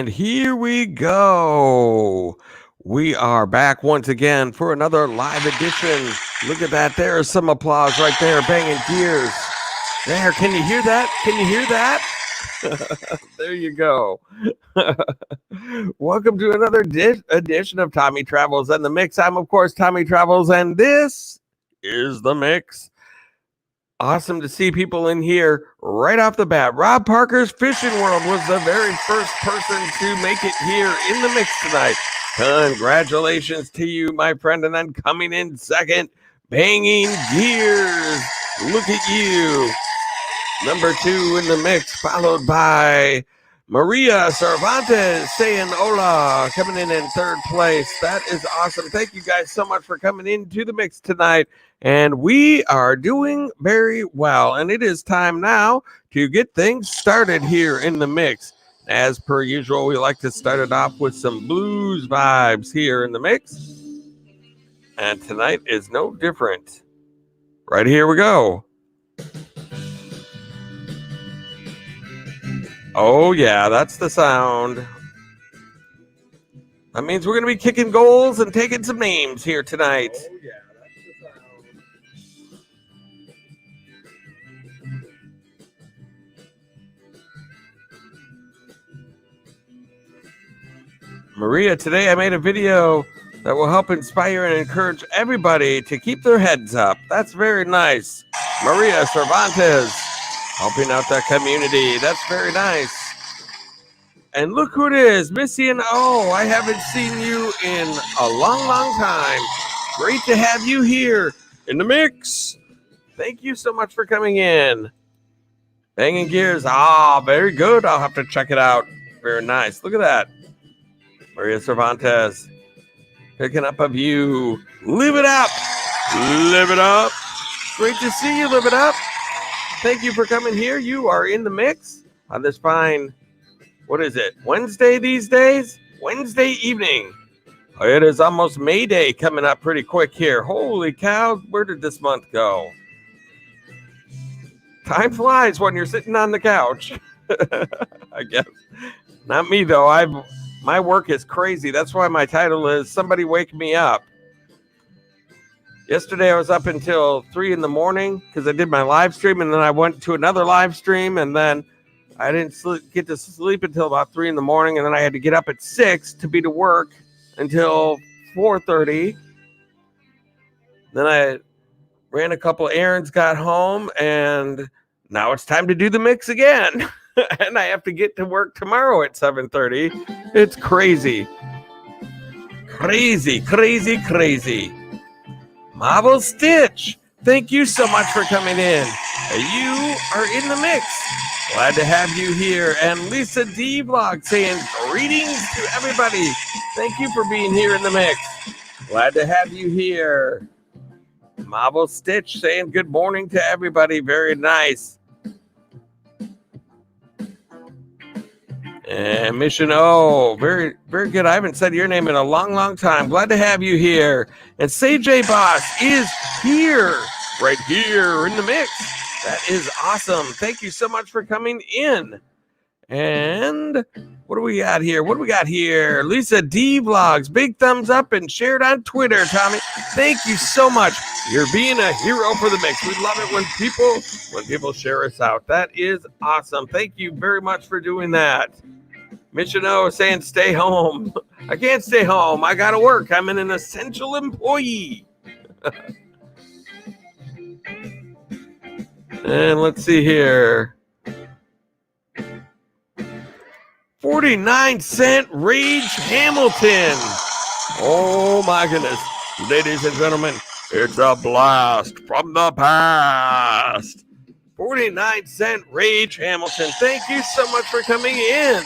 And here we go. We are back once again for another live edition. Look at that. There's some applause right there, banging gears. There, can you hear that? Can you hear that? There you go. Welcome to another edition of Tommy Travels and the Mix. I'm, of course, Tommy Travels, and this is the Mix. Awesome to see people in here right off the bat. Rob Parker's Fishing World was the very first person to make it here in the mix tonight. Congratulations to you, my friend. And then coming in second, Banging Gears. Look at you. Number 2 in the mix, followed by Maria Cervantes saying hola, coming in third place. That is awesome. Thank you guys so much for coming into the mix tonight. And we are doing very well. And it is time now to get things started here in the mix. As per usual, we like to start it off with some blues vibes here in the mix. And tonight is no different. Right here we go. Oh, yeah, that's the sound. That means we're going to be kicking goals and taking some names here tonight. Oh, yeah, that's the sound. Maria, today I made a video that will help inspire and encourage everybody to keep their heads up. That's very nice. Maria Cervantes, helping out the community. That's very nice. And look who it is, Missy and O. I haven't seen you in a long, long time. Great to have you here in the mix. Thank you so much for coming in. Banging Gears. Ah, very good. I'll have to check it out. Very nice. Look at that. Maria Cervantes picking up a view. Live it up. Live it up. Great to see you. Live it up. Thank you for coming here. You are in the mix on this fine, what is it, Wednesday these days? Wednesday evening. It is almost May Day coming up pretty quick here. Holy cow, where did this month go? Time flies when you're sitting on the couch. I guess. Not me, though. My work is crazy. That's why my title is Somebody Wake Me Up. Yesterday I was up until 3 in the morning because I did my live stream, and then I went to another live stream, and then I didn't get to sleep until about 3 in the morning, and then I had to get up at 6 to be to work until 4:30. Then I ran a couple errands, got home, and now it's time to do the mix again. And I have to get to work tomorrow at 7:30. It's crazy. Crazy, crazy, crazy. Marvel Stitch, thank you so much for coming in. You are in the mix. Glad to have you here. And Lisa D Vlog saying greetings to everybody. Thank you for being here in the mix. Glad to have you here. Marvel Stitch saying good morning to everybody. Very nice. And Mission O, very, very good. I haven't said your name in a long, long time. Glad to have you here. And Say J Boss is here, right here in the mix. That is awesome. Thank you so much for coming in. And what do we got here? What do we got here? Lisa D Vlogs, big thumbs up and shared on Twitter, Tommy. Thank you so much. You're being a hero for the mix. We love it when people share us out. That is awesome. Thank you very much for doing that. Mission O saying stay home. I can't stay home. I got to work. I'm an essential employee. And let's see here. 49-cent Rage Hamilton. Oh my goodness. Ladies and gentlemen, it's a blast from the past. 49-cent Rage Hamilton. Thank you so much for coming in.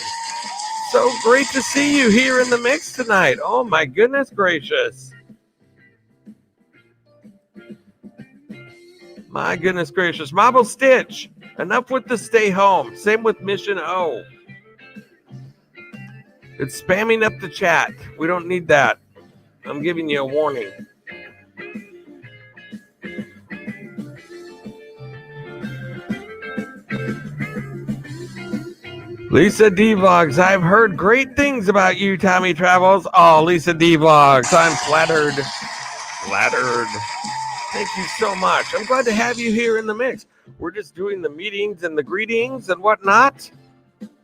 So great to see you here in the mix tonight. Oh my goodness gracious. My goodness gracious. Marble Stitch. Enough with the stay home. Same with Mission O. It's spamming up the chat. We don't need that. I'm giving you a warning. Lisa D Vlogs, I've heard great things about you, Tommy Travels. Oh, Lisa D Vlogs, I'm flattered. Thank you so much. I'm glad to have you here in the mix. We're just doing the meetings and the greetings and whatnot.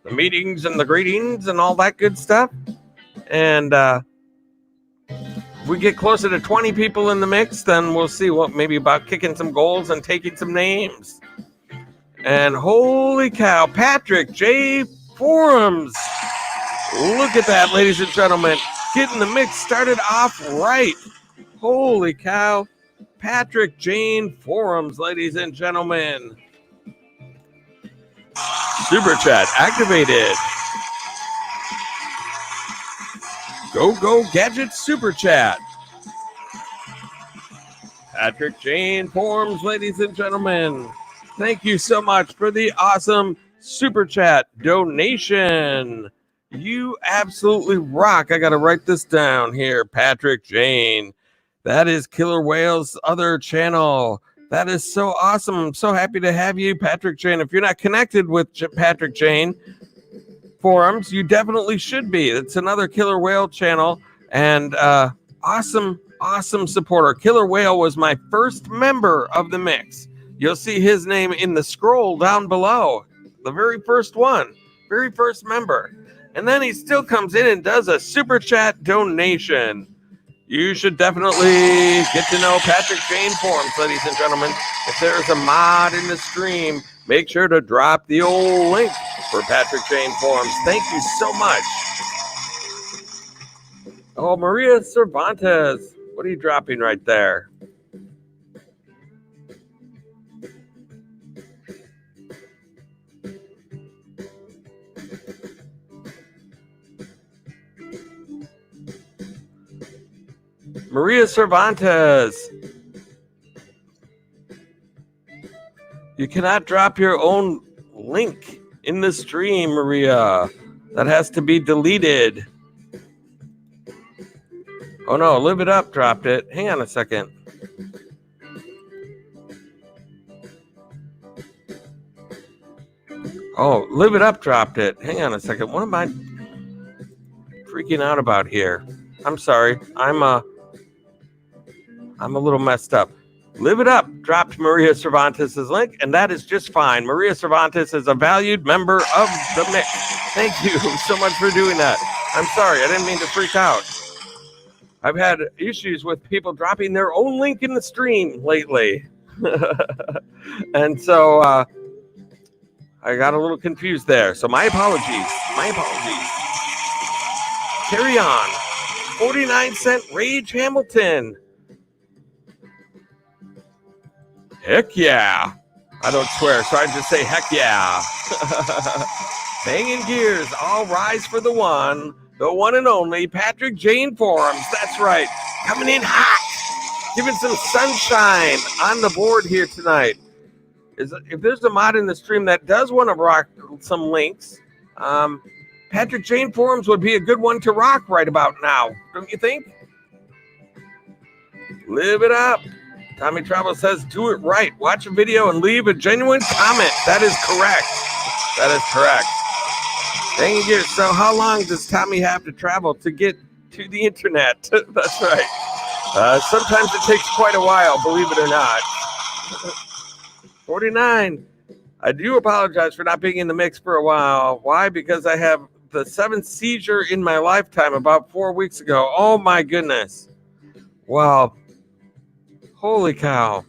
The meetings and the greetings and all that good stuff. And if we get closer to 20 people in the mix, then we'll see what maybe about kicking some goals and taking some names. And holy cow, Patrick J. Forums. Look at that, ladies and gentlemen. Getting the mix started off right. Holy cow. Patrick Jane Forums, ladies and gentlemen. Super chat activated. Go Gadget Super Chat. Patrick Jane Forums, ladies and gentlemen. Thank you so much for the awesome Super Chat donation. You absolutely rock. I got to write this down here, Patrick Jane. That is Killer Whale's other channel. That is so awesome. I'm so happy to have you, Patrick Jane. If you're not connected with Patrick Jane Forums, you definitely should be. It's another Killer Whale channel and awesome supporter. Killer Whale was my first member of the mix. You'll see his name in the scroll down below. The very first one, very first member. And then he still comes in and does a super chat donation. You should definitely get to know Patrick Jane Forums, ladies and gentlemen. If there's a mod in the stream, make sure to drop the old link for Patrick Jane Forums. Thank you so much. Oh, Maria Cervantes. What are you dropping right there? Maria Cervantes. You cannot drop your own link in the stream, Maria. That has to be deleted. Oh no, Live It Up dropped it. Hang on a second. Oh, Live It Up dropped it. Hang on a second. What am I freaking out about here? I'm sorry. I'm a little messed up. Live It Up dropped Maria Cervantes' link, and that is just fine. Maria Cervantes is a valued member of the mix. Thank you so much for doing that. I'm sorry. I didn't mean to freak out. I've had issues with people dropping their own link in the stream lately. And so I got a little confused there. So my apologies. Carry on. 49-cent Rage Hamilton. Heck yeah. I don't swear, so I just say heck yeah. Banging gears, all rise for the one and only Patrick Jane Forums. That's right. Coming in hot. Giving some sunshine on the board here tonight. If there's a mod in the stream that does want to rock some links, Patrick Jane Forums would be a good one to rock right about now. Don't you think? Live it up. Tommy Travel says, do it right. Watch a video and leave a genuine comment. That is correct. Dang it. So how long does Tommy have to travel to get to the internet? That's right. Sometimes it takes quite a while, believe it or not. 49. I do apologize for not being in the mix for a while. Why? Because I have the 7th seizure in my lifetime about 4 weeks ago. Oh, my goodness. Well, holy cow.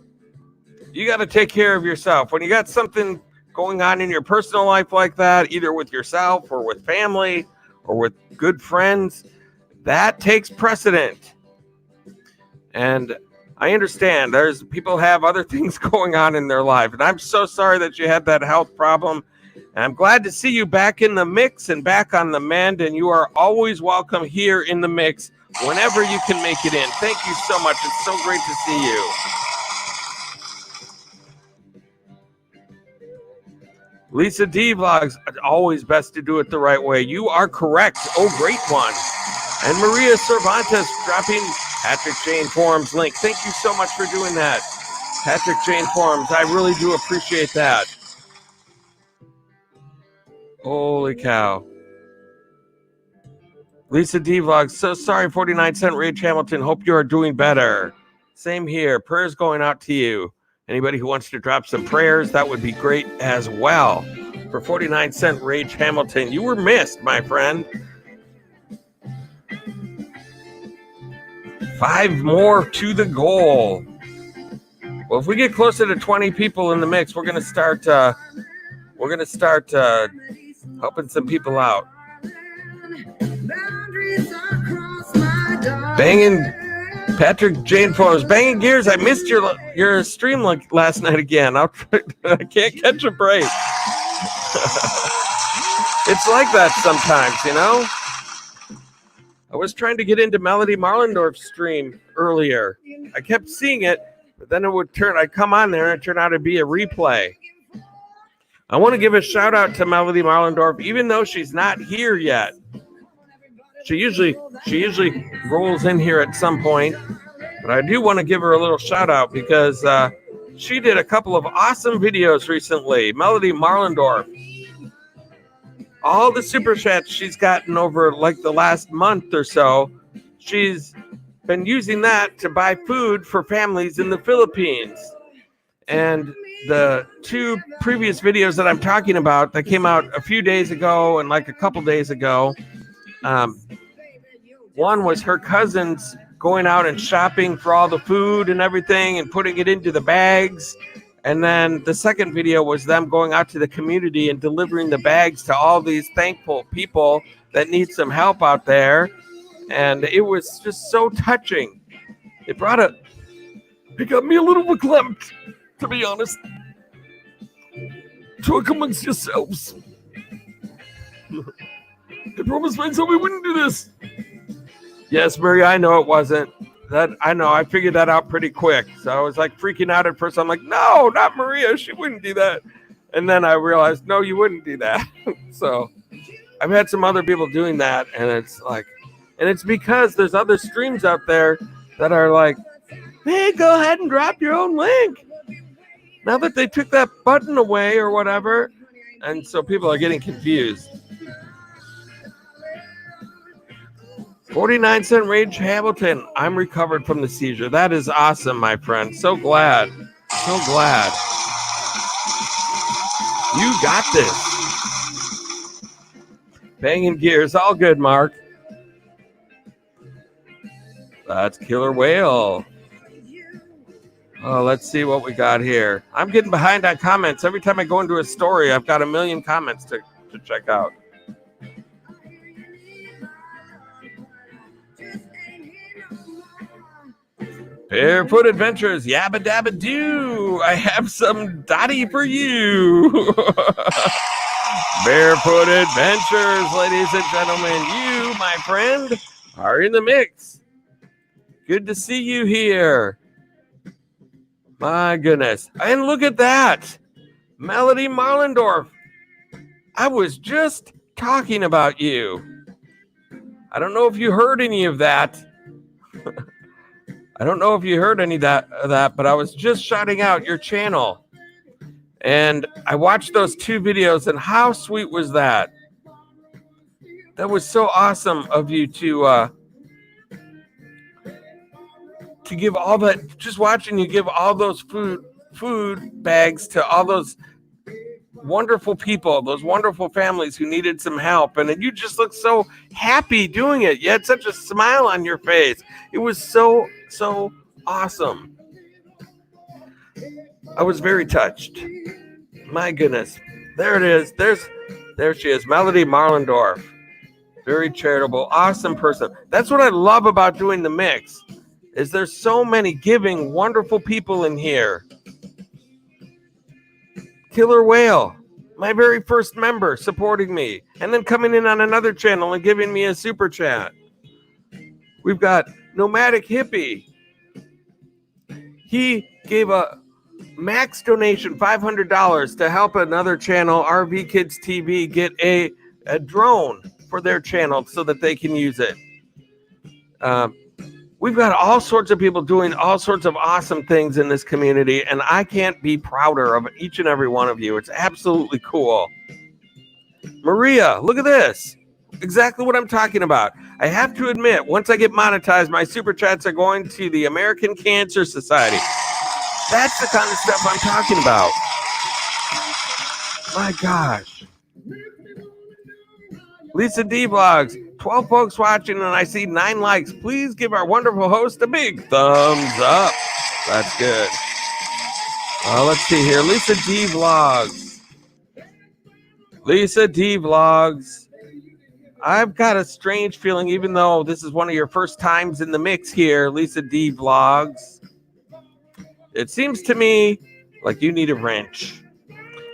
You got to take care of yourself. When you got something going on in your personal life like that, either with yourself or with family or with good friends, that takes precedent. And I understand there's people have other things going on in their life. And I'm so sorry that you had that health problem. And I'm glad to see you back in the mix and back on the mend. And you are always welcome here in the mix whenever you can make it in. Thank you so much. It's so great to see you. Lisa D Vlogs, always best to do it the right way. You are correct. Oh, great one. And Maria Cervantes dropping Patrick Jane Forums link. Thank you so much for doing that. Patrick Jane Forums, I really do appreciate that. Holy cow. Lisa D Vlogs, so sorry, 49-cent Rage Hamilton. Hope you are doing better. Same here. Prayers going out to you. Anybody who wants to drop some prayers, that would be great as well. For 49-cent Rage Hamilton, you were missed, my friend. 5 more to the goal. Well, if we get closer to 20 people in the mix, we're gonna start helping some people out. Banging Patrick Jane Foes, banging gears. I missed your stream last night again. I can't catch a break. It's like that sometimes, you know. I was trying to get into Melody Marlendorf's stream earlier. I kept seeing it, but then I'd come on there and it turned out to be a replay. I want to give a shout out to Melody Marlendorf, even though she's not here yet. She usually rolls in here at some point, but I do want to give her a little shout out because she did a couple of awesome videos recently. Melody Marlendorf. All the super chats she's gotten over like the last month or so, she's been using that to buy food for families in the Philippines. And the 2 previous videos that I'm talking about that came out a few days ago and like a couple days ago, one was her cousins going out and shopping for all the food and everything and putting it into the bags. And then the second video was them going out to the community and delivering the bags to all these thankful people that need some help out there. And it was just so touching. It got me a little verklempt, to be honest. Talk amongst yourselves. I promised myself we wouldn't do this. Yes, Maria, I know it wasn't. I know. I figured that out pretty quick. So I was like freaking out at first. I'm like, no, not Maria. She wouldn't do that. And then I realized, no, you wouldn't do that. So I've had some other people doing that. And it's because there's other streams out there that are like, hey, go ahead and drop your own link. Now that they took that button away or whatever. And so people are getting confused. 49-cent Rage Hamilton. I'm recovered from the seizure. That is awesome, my friend. So glad. So glad. You got this. Banging gears. All good, Mark. That's Killer Whale. Oh, let's see what we got here. I'm getting behind on comments. Every time I go into a story, I've got a million comments to check out. Barefoot Adventures, yabba dabba doo. I have some Dottie for you. Barefoot Adventures, ladies and gentlemen. You, my friend, are in the mix. Good to see you here. My goodness. And look at that. Melody Marlendorf. I was just talking about you. I don't know if you heard any of that. I don't know if you heard any of that, but I was just shouting out your channel. And I watched those 2 videos, and how sweet was that? That was so awesome of you to give all that, just watching you give all those food bags to all those wonderful people, those wonderful families who needed some help. And you just looked so happy doing it. You had such a smile on your face. It was so awesome. I was very touched. My goodness. There it is. There she is. Melody Marlendorf. Very charitable, awesome person. That's what I love about doing the mix, is there's so many giving, wonderful people in here. Killer Whale, my very first member, supporting me, and then coming in on another channel and giving me a super chat. We've got Nomadic Hippie. He gave a max donation, $500, to help another channel, RV Kids TV, get a drone for their channel so that they can use it. We've got all sorts of people doing all sorts of awesome things in this community, and I can't be prouder of each and every one of you. It's absolutely cool. Maria, look at this. Exactly what I'm talking about. I have to admit, once I get monetized, my super chats are going to the American Cancer Society. That's the kind of stuff I'm talking about. My gosh. Lisa D Vlogs, 12 folks watching, and I see 9 likes. Please give our wonderful host a big thumbs up. That's good. Let's see here. Lisa D Vlogs. Lisa D Vlogs. I've got a strange feeling, even though this is one of your first times in the mix here, Lisa D Vlogs. It seems to me like you need a wrench.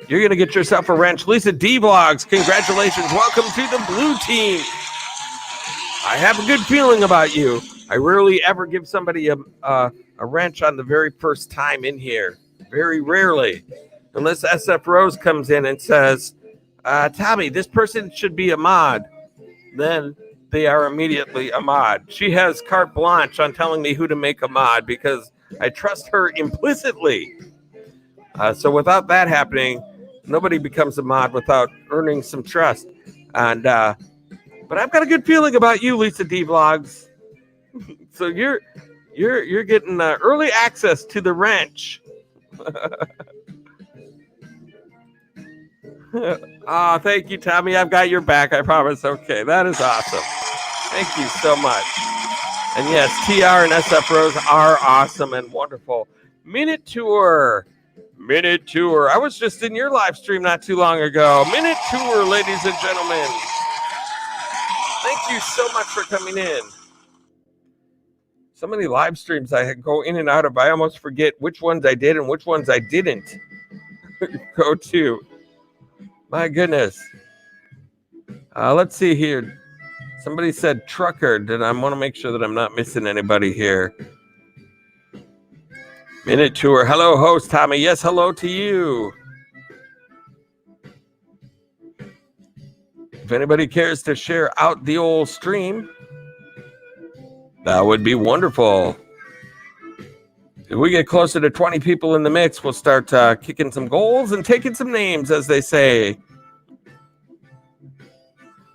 You're going to get yourself a wrench. Lisa D Vlogs, congratulations. Welcome to the blue team. I have a good feeling about you. I rarely ever give somebody a wrench on the very first time in here. Very rarely. Unless SF Rose comes in and says, Tommy, this person should be a mod. Then they are immediately a mod. She has carte blanche on telling me who to make a mod because I trust her implicitly. So without that happening, nobody becomes a mod without earning some trust. And but I've got a good feeling about you, Lisa D Vlogs. So you're getting early access to the wrench. Oh, thank you, Tommy. I've got your back, I promise. Okay, that is awesome. Thank you so much. And yes, TR and SF Rose are awesome and wonderful. Minute Tour. I was just in your live stream not too long ago. Minute Tour, ladies and gentlemen. Thank you so much for coming in. So many live streams I go in and out of. I almost forget which ones I did and which ones I didn't go to. My goodness. Let's see here. Somebody said trucker, and I want to make sure that I'm not missing anybody here. Minute Tour. Hello, host Tommy. Yes, hello to you. If anybody cares to share out the old stream, that would be wonderful. If we get closer to 20 people in the mix, we'll start kicking some goals and taking some names, as they say.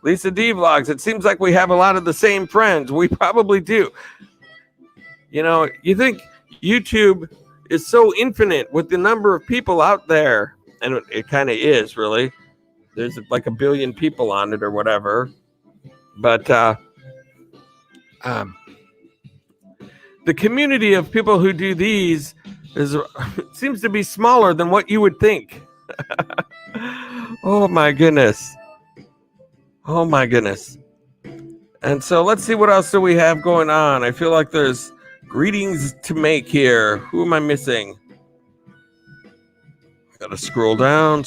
Lisa D Vlogs, it seems like we have a lot of the same friends. We probably do. You know, you think YouTube is so infinite with the number of people out there, and it kind of is, really. There's like 1 billion people on it or whatever. But the community of people who do these seems to be smaller than what you would think. Oh my goodness. And so let's see, what else do we have going on? I feel like there's greetings to make here. Who am I missing? Gotta scroll down.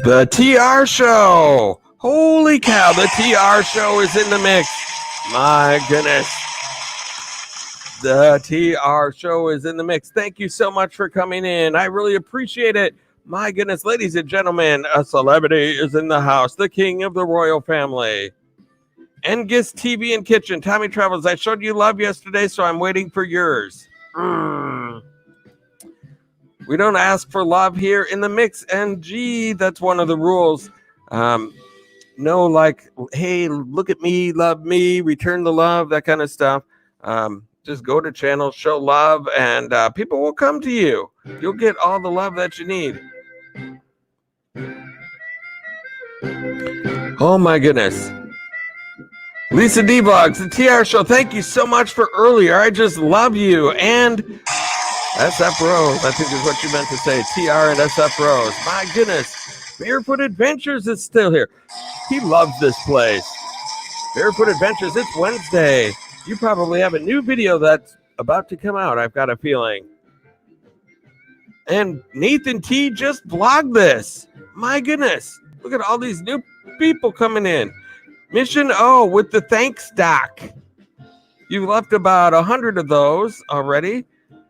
The TR Show. Holy cow, the TR Show is in the mix. My goodness. The TR Show is in the mix. Thank you so much for coming in. I really appreciate it. My goodness, ladies and gentlemen, a celebrity is in the house. The king of the royal family. Engis TV and Kitchen. Tommy Travels, I showed you love yesterday, so I'm waiting for yours. We don't ask for love here in the mix, and gee, that's one of the rules. No, like, hey, look at me, love me, return the love, that kind of stuff. Just go to channels, show love, and people will come to you. You'll get all the love that you need. Oh my goodness. Lisa D Vlogs, the TR Show, thank you so much for earlier. I just love you. And SF Rose, I think is what you meant to say. TR and SF Rose. My goodness. Barefoot Adventures is still here. He loves this place. Barefoot Adventures, it's Wednesday. You probably have a new video that's about to come out, I've got a feeling. And Nathan T just vlogged this. My goodness. Look at all these new people coming in. Mission O with the thanks doc. You've left about 100 of those already.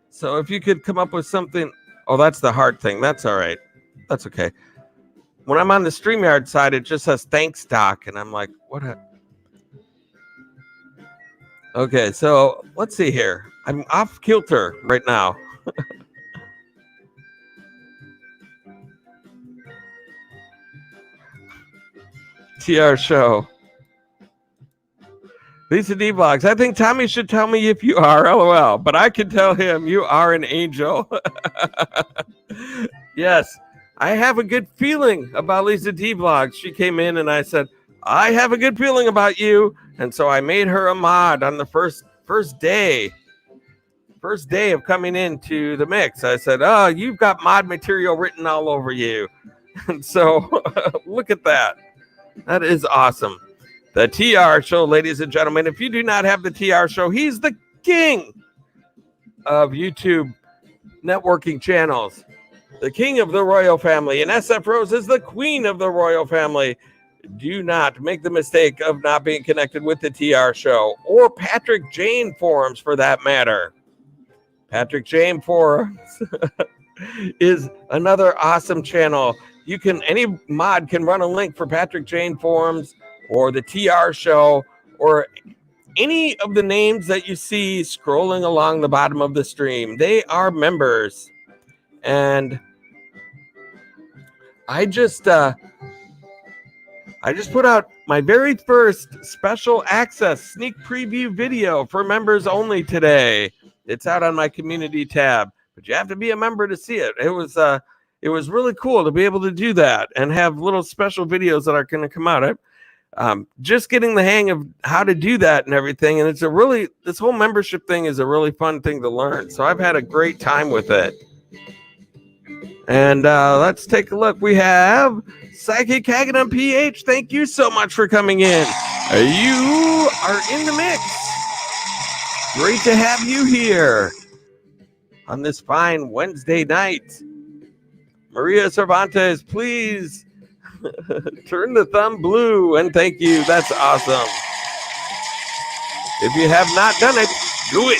So if you could come up with something. Oh, that's the hard thing. That's all right. That's okay. When I'm on the StreamYard side, it just says thanks doc. And I'm like, what? Okay, so let's see here. I'm off kilter right now. TR show. Lisa D Vlogs. I think Tommy should tell me if you are, LOL. But I can tell him you are an angel. Yes, I have a good feeling about Lisa D Vlogs. She came in and I said, I have a good feeling about you. And so I made her a mod on the first day of coming into the mix. I said, oh, you've got mod material written all over you. And so look at that. That is awesome. The TR show, ladies and gentlemen. If you do not have the TR show, he's the king of YouTube networking channels, the king of the royal family, and SF Rose is the queen of the royal family. Do not make the mistake of not being connected with the TR show or Patrick Jane forums for that matter. Patrick Jane forums is another awesome channel. Any mod can run a link for Patrick Jane forums or the TR show or any of the names that you see scrolling along the bottom of the stream. They are members. And I just put out my very first special access sneak preview video for members only today. It's out on my community tab, but you have to be a member to see it. It was really cool to be able to do that and have little special videos that are going to come out. Just getting the hang of how to do that and everything. And this whole membership thing is a really fun thing to learn. So I've had a great time with it. And let's take a look. We have Psychic Hagadon PH. Thank you so much for coming in. You are in the mix. Great to have you here on this fine Wednesday night. Maria Cervantes, please turn the thumb blue and thank you. That's awesome. If you have not done it, do it.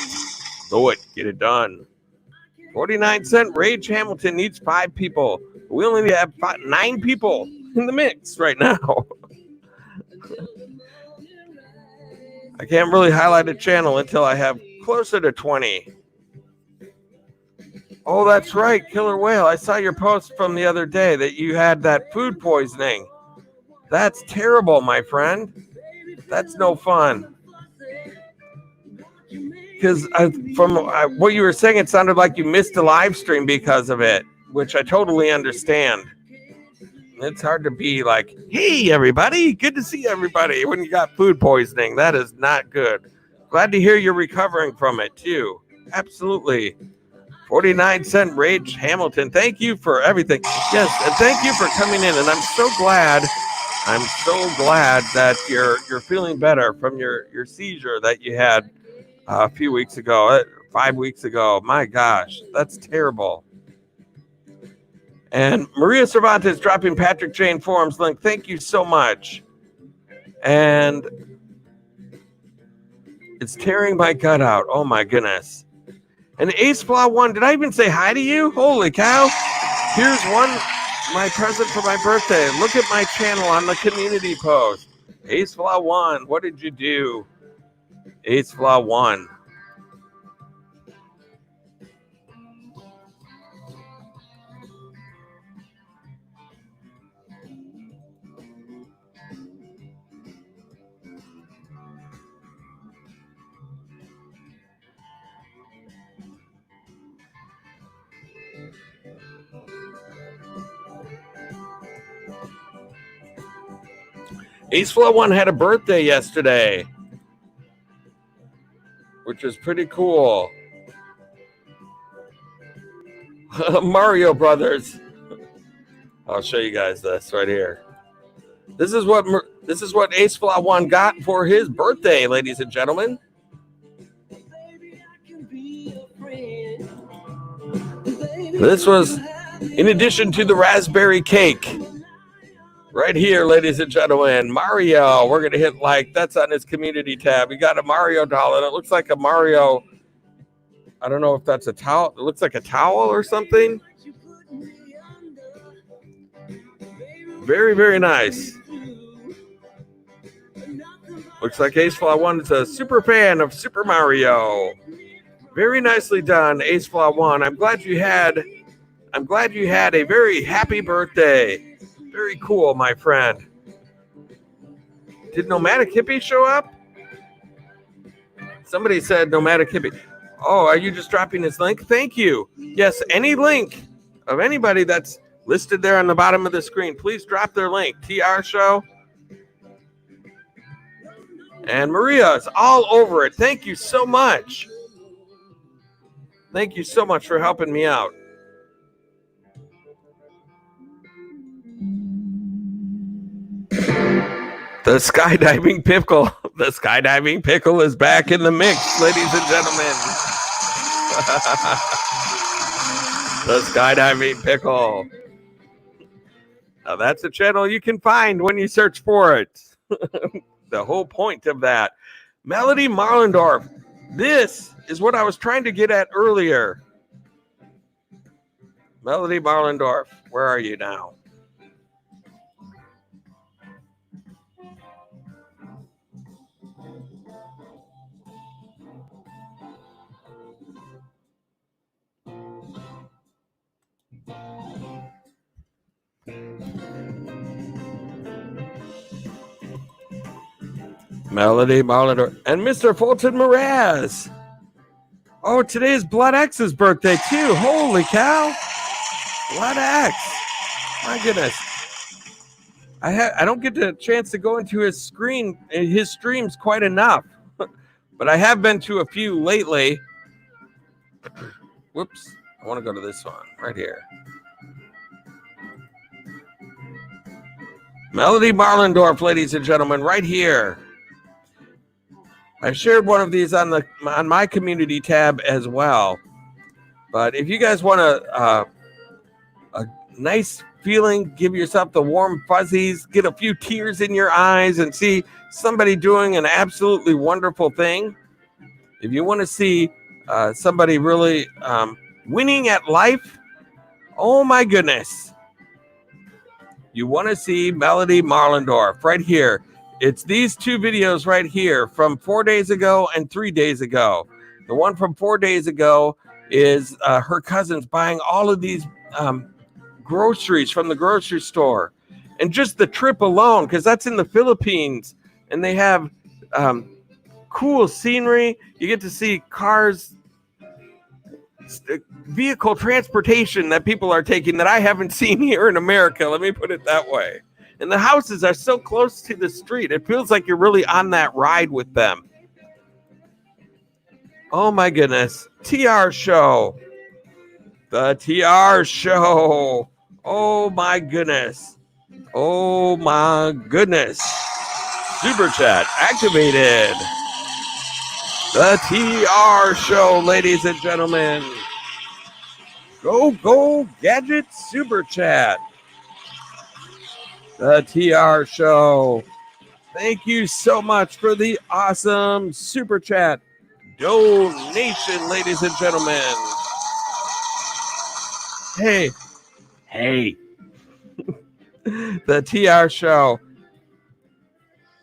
Do it. Get it done. 49-cent Rage Hamilton needs 5 people. We only have 9 people in the mix right now. I can't really highlight a channel until I have closer to 20. Oh, that's right, Killer Whale. I saw your post from the other day that you had that food poisoning. That's terrible, my friend. That's no fun. Because from what you were saying, it sounded like you missed a live stream because of it, which I totally understand. It's hard to be like, hey, everybody, good to see everybody when you got food poisoning. That is not good. Glad to hear you're recovering from it, too. Absolutely. 49-cent Rage Hamilton, thank you for everything. Yes, and thank you for coming in. And I'm so glad that you're feeling better from your seizure that you had a few weeks ago, 5 weeks ago. My gosh, that's terrible. And Maria Cervantes dropping Patrick Jane forums link. Thank you so much. And it's tearing my gut out. Oh my goodness. And Ace Flaw 1, did I even say hi to you? Holy cow. Here's my present for my birthday. Look at my channel on the community post. Ace Flaw 1, what did you do? Ace Flaw 1. Ace Flow 1 had a birthday yesterday, which was pretty cool. Mario Brothers. I'll show you guys this right here. This is what Ace Flow 1 got for his birthday, ladies and gentlemen. This was in addition to the raspberry cake. Right here, ladies and gentlemen, Mario. We're going to hit like. That's on his community tab. We got a Mario doll, and it looks like a Mario. I don't know if that's a towel. It looks like a towel or something. Very, very nice. Looks like AceFlaw1 is a super fan of Super Mario. Very nicely done, AceFlaw1. I'm glad you had a very happy birthday. Very cool, my friend. Did Nomadic Hippie show up? Somebody said Nomadic Hippie. Oh, are you just dropping this link? Thank you. Yes, any link of anybody that's listed there on the bottom of the screen, please drop their link. TR Show. And Maria is all over it. Thank you so much. Thank you so much for helping me out. The skydiving pickle. The skydiving pickle is back in the mix, ladies and gentlemen. The skydiving pickle. Now that's a channel you can find when you search for it. The whole point of that. Melody Marlendorf. This is what I was trying to get at earlier. Melody Marlendorf, where are you now? Melody Marlendorf and Mr. Fulton Mraz. Oh, today is Blood X's birthday too. Holy cow. Blood X. My goodness. I don't get the chance to go into his streams quite enough. But I have been to a few lately. Whoops. I want to go to this one right here. Melody Marlendorf, ladies and gentlemen, right here. I shared one of these on my community tab as well. But if you guys want a nice feeling, give yourself the warm fuzzies, get a few tears in your eyes, and see somebody doing an absolutely wonderful thing. If you want to see somebody really winning at life, oh my goodness. You want to see Melody Marlendorf right here. It's these two videos right here from 4 days ago and 3 days ago. The one from 4 days ago is her cousins buying all of these groceries from the grocery store. And just the trip alone, because that's in the Philippines, and they have cool scenery. You get to see cars, vehicle transportation that people are taking that I haven't seen here in America. Let me put it that way. And the houses are so close to the street. It feels like you're really on that ride with them. Oh my goodness. TR Show. The TR Show. Oh my goodness. Oh my goodness. Super Chat activated. The TR Show, ladies and gentlemen. Go Gadget Super Chat. The TR Show. Thank you so much for the awesome Super Chat donation, ladies and gentlemen. Hey. The TR Show.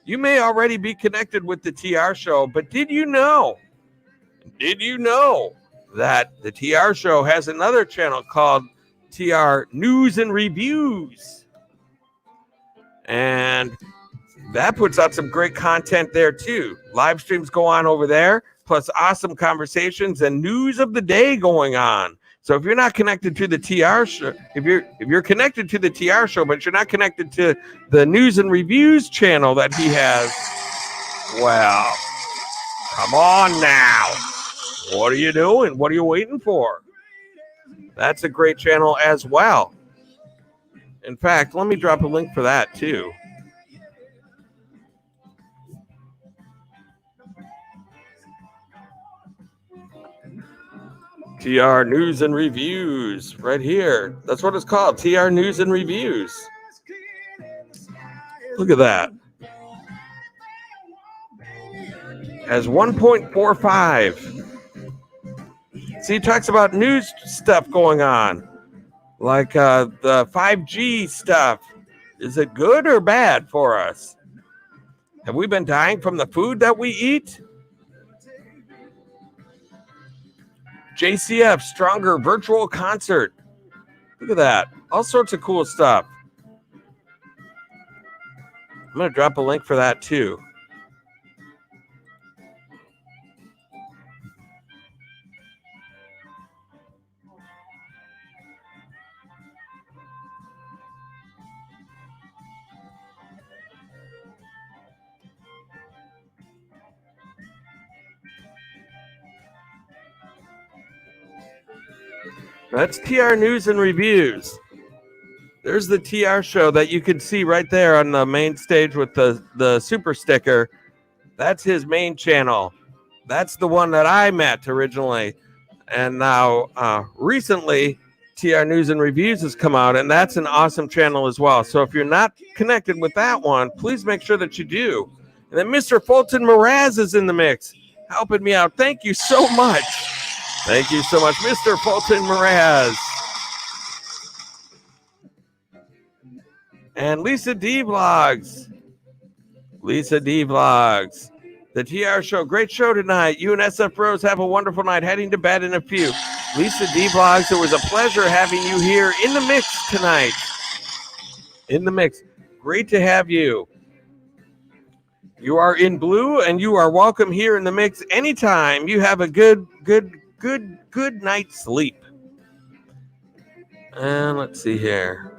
You may already be connected with the TR Show, but did you know that the TR Show has another channel called TR News and Reviews? And that puts out some great content there too. Live streams go on over there, plus awesome conversations and news of the day going on. So if you're not connected to the TR Show, if you're connected to the TR Show, but you're not connected to the News and Reviews channel that he has, well, come on now. What are you doing? What are you waiting for? That's a great channel as well. In fact, let me drop a link for that too. TR News and Reviews right here. That's what it's called. TR News and Reviews. Look at that. Has 1.45. See, he talks about news stuff going on. Like the 5G stuff. Is it good or bad for us? Have we been dying from the food that we eat? JCF Stronger Virtual Concert. Look at that. All sorts of cool stuff. I'm going to drop a link for that too. That's TR News and Reviews. There's the TR show that you can see right there on the main stage with the super sticker. That's his main channel. That's the one that I met originally. And now recently, TR News and Reviews has come out, and that's an awesome channel as well. So if you're not connected with that one, please make sure that you do. And then Mr. Fulton Mraz is in the mix, helping me out. Thank you so much. Thank you so much, Mr. Fulton Mraz. And Lisa D Vlogs. Lisa D Vlogs. The TR show, great show tonight. You and SF Rose have a wonderful night. Heading to bed in a few. Lisa D Vlogs, it was a pleasure having you here in the mix tonight. In the mix. Great to have you. You are in blue, and you are welcome here in the mix anytime you have a good night's sleep. And let's see here.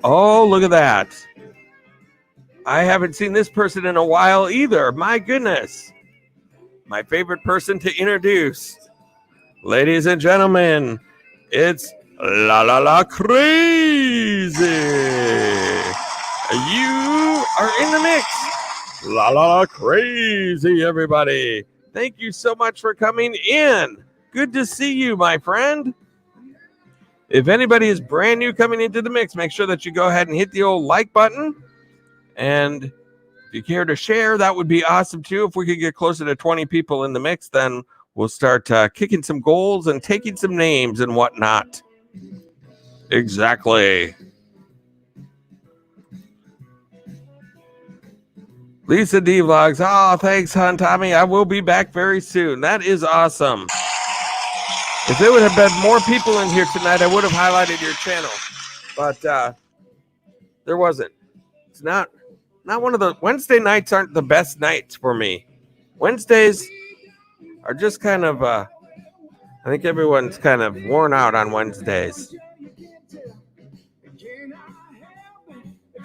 Oh, look at that. I haven't seen this person in a while either. My goodness. My favorite person to introduce. Ladies and gentlemen, it's La La La Crazy. You are in the mix. La La La Crazy, everybody. Thank you so much for coming in. Good to see you, my friend. If anybody is brand new coming into the mix, make sure that you go ahead and hit the old like button. And if you care to share, that would be awesome too. If we could get closer to 20 people in the mix, then we'll start kicking some goals and taking some names and whatnot. Exactly. Lisa D Vlogs. Oh, thanks, hon, Tommy. I will be back very soon. That is awesome. If there would have been more people in here tonight, I would have highlighted your channel. But there wasn't. It's not one of the Wednesday nights aren't the best nights for me. Wednesdays are just kind of I think everyone's kind of worn out on Wednesdays.